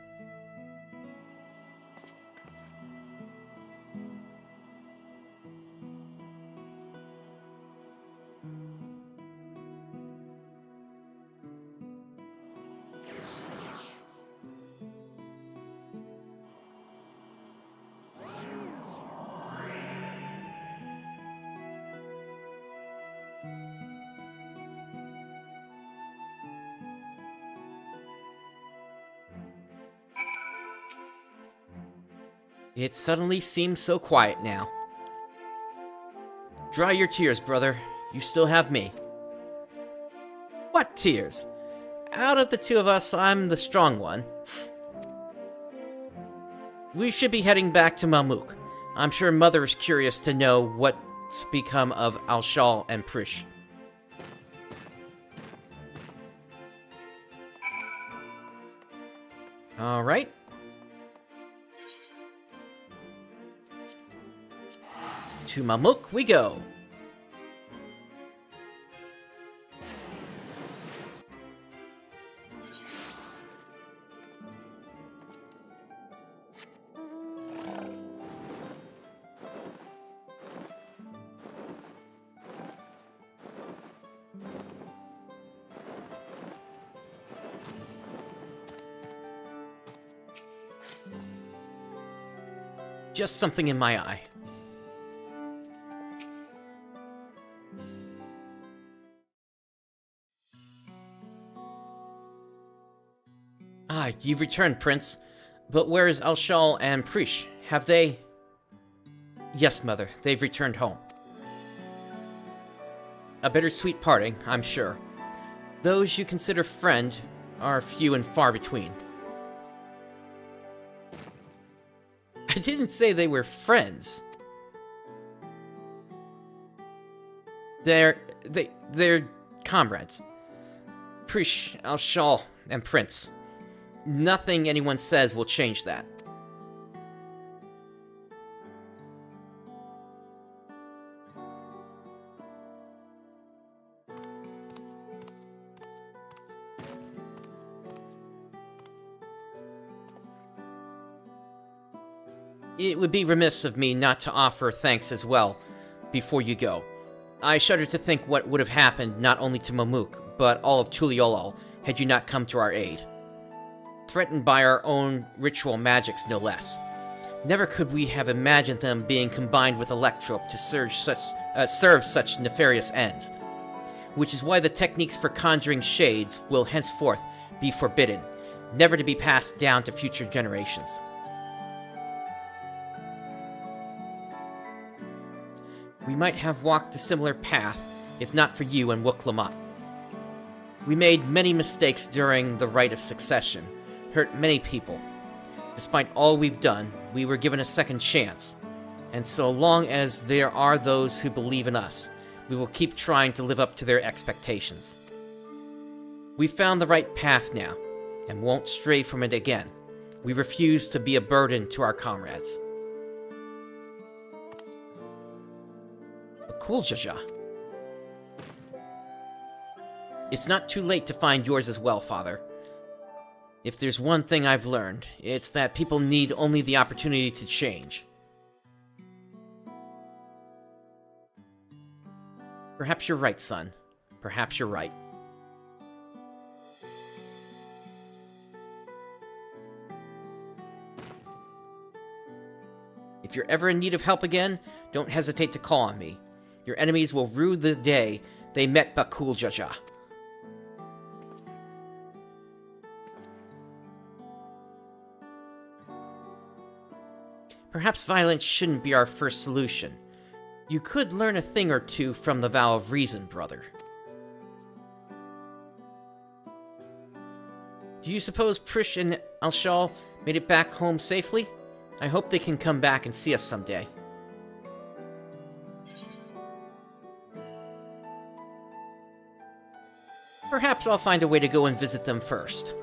It suddenly seems so quiet now. Dry your tears, brother. You still have me. What tears? out of the two of us, I'm the strong one. We should be heading back to Malmuk. I'm sure Mother is curious to know what's become of Alshal and Prish. Alright. To Malmuk we go. Just something in my eye. Ah, you've returned, Prince. But where is Alshal and Prish? Have they... Yes, Mother, they've returned home. A bittersweet parting, I'm sure. Those you consider friend are few and far between. I didn't say they were friends. They're comrades. Prish, Alshal, and Prince. Nothing anyone says will change that. It would be remiss of me not to offer thanks as well before you go. I shudder to think what would have happened not only to Malmuk, but all of Tuliolol had you not come to our aid. Threatened by our own ritual magics, no less. Never could we have imagined them being combined with Electrope to serve such nefarious ends. Which is why the techniques for conjuring shades will henceforth be forbidden, never to be passed down to future generations. We might have walked a similar path, if not for you and Wuk-Lamat. We made many mistakes during the Rite of Succession, hurt many people. Despite all we've done, we were given a second chance. And so long as there are those who believe in us, we will keep trying to live up to their expectations. We've found the right path now, and won't stray from it again. We refuse to be a burden to our comrades. Cool, Jaja. It's not too late to find yours as well, Father. If there's one thing I've learned, it's that people need only the opportunity to change. Perhaps you're right, son. Perhaps you're right. If you're ever in need of help again, don't hesitate to call on me. Your enemies will rue the day they met Bakul Jaja. Perhaps violence shouldn't be our first solution. You could learn a thing or two from the Vow of Reason, brother. Do you suppose Prish and Alshal made it back home safely? I hope they can come back and see us someday. Perhaps I'll find a way to go and visit them first.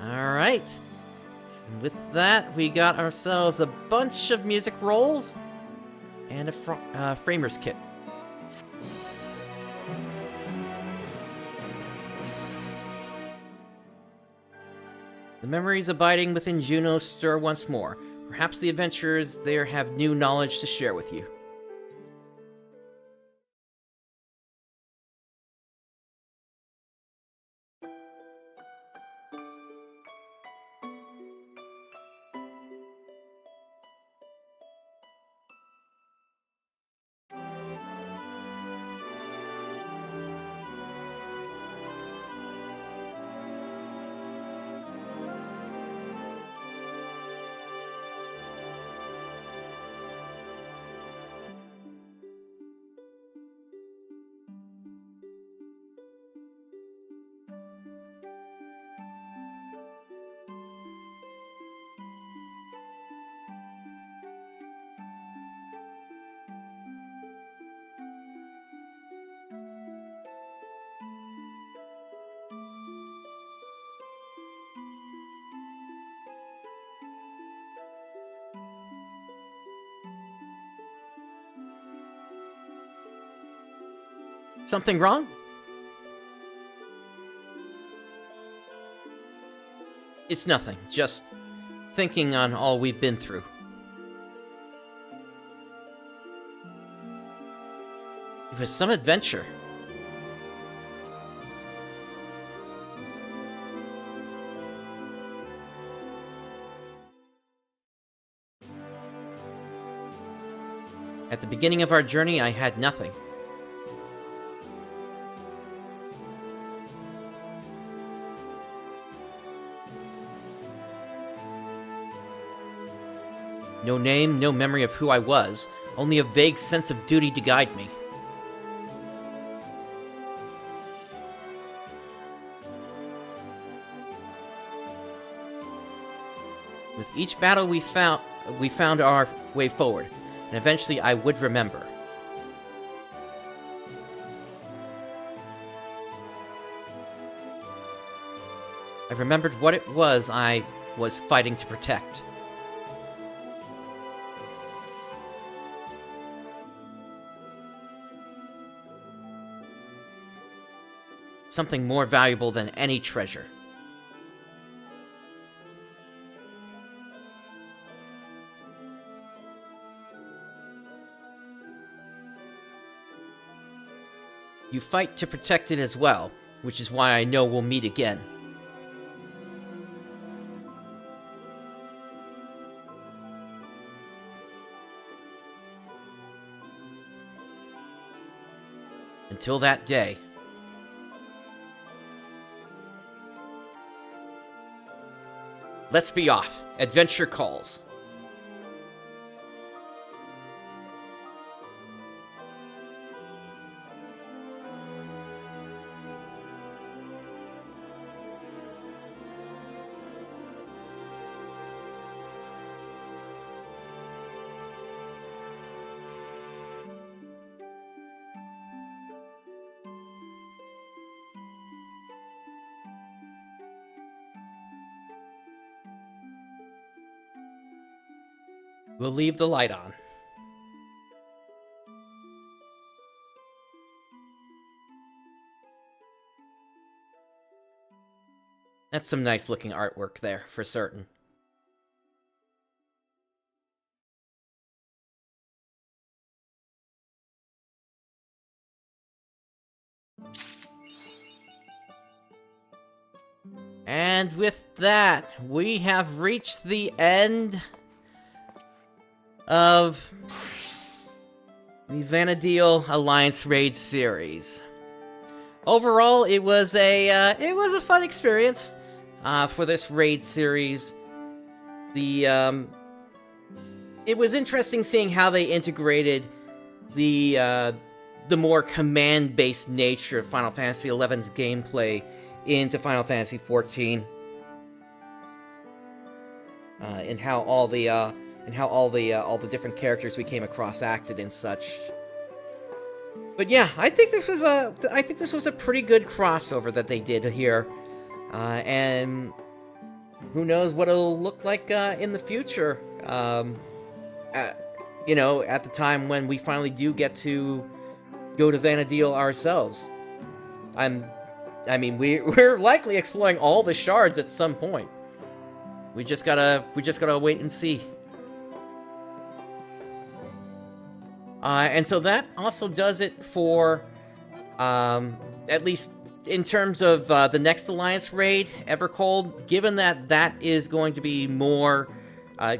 Alright. With that, we got ourselves a bunch of music rolls and a framer's kit. The memories abiding within Juno stir once more. Perhaps the adventurers there have new knowledge to share with you. Something wrong? It's nothing, just thinking on all we've been through. It was some adventure. At the beginning of our journey, I had nothing. No name, no memory of who I was, only a vague sense of duty to guide me. With each battle we found our way forward, and eventually I would remember. I remembered what it was I was fighting to protect. Something more valuable than any treasure. You fight to protect it as well, which is why I know we'll meet again. Until that day. Let's be off. Adventure calls. We'll leave the light on. That's some nice looking artwork there, for certain. And with that, we have reached the end of the Vana'diel Alliance Raid series. Overall, it was a fun experience for this raid series. It was interesting seeing how they integrated the more command-based nature of Final Fantasy XI's gameplay into Final Fantasy XIV, and how all the different characters we came across acted and such. But yeah, I think this was a pretty good crossover that they did here, and who knows what it'll look like in the future. You know, at the time when we finally do get to go to Vana'diel ourselves. I mean, we're likely exploring all the shards at some point. We just gotta wait and see. And so that also does it for, at least in terms of the next Alliance raid, Evercold. Given that that is going to be more,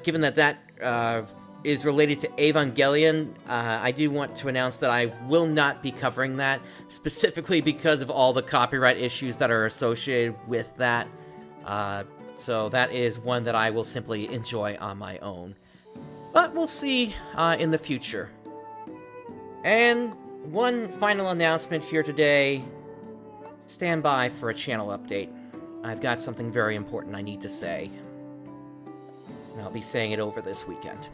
given that that is related to Evangelion, I do want to announce that I will not be covering that, specifically because of all the copyright issues that are associated with that. So that is one that I will simply enjoy on my own. But we'll see in the future. And one final announcement here today. Stand by for a channel update. I've got something very important I need to say. And I'll be saying it over this weekend.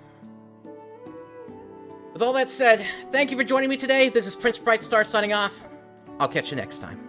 With all that said, thank you for joining me today. This is PrinceBrightstar signing off. I'll catch you next time.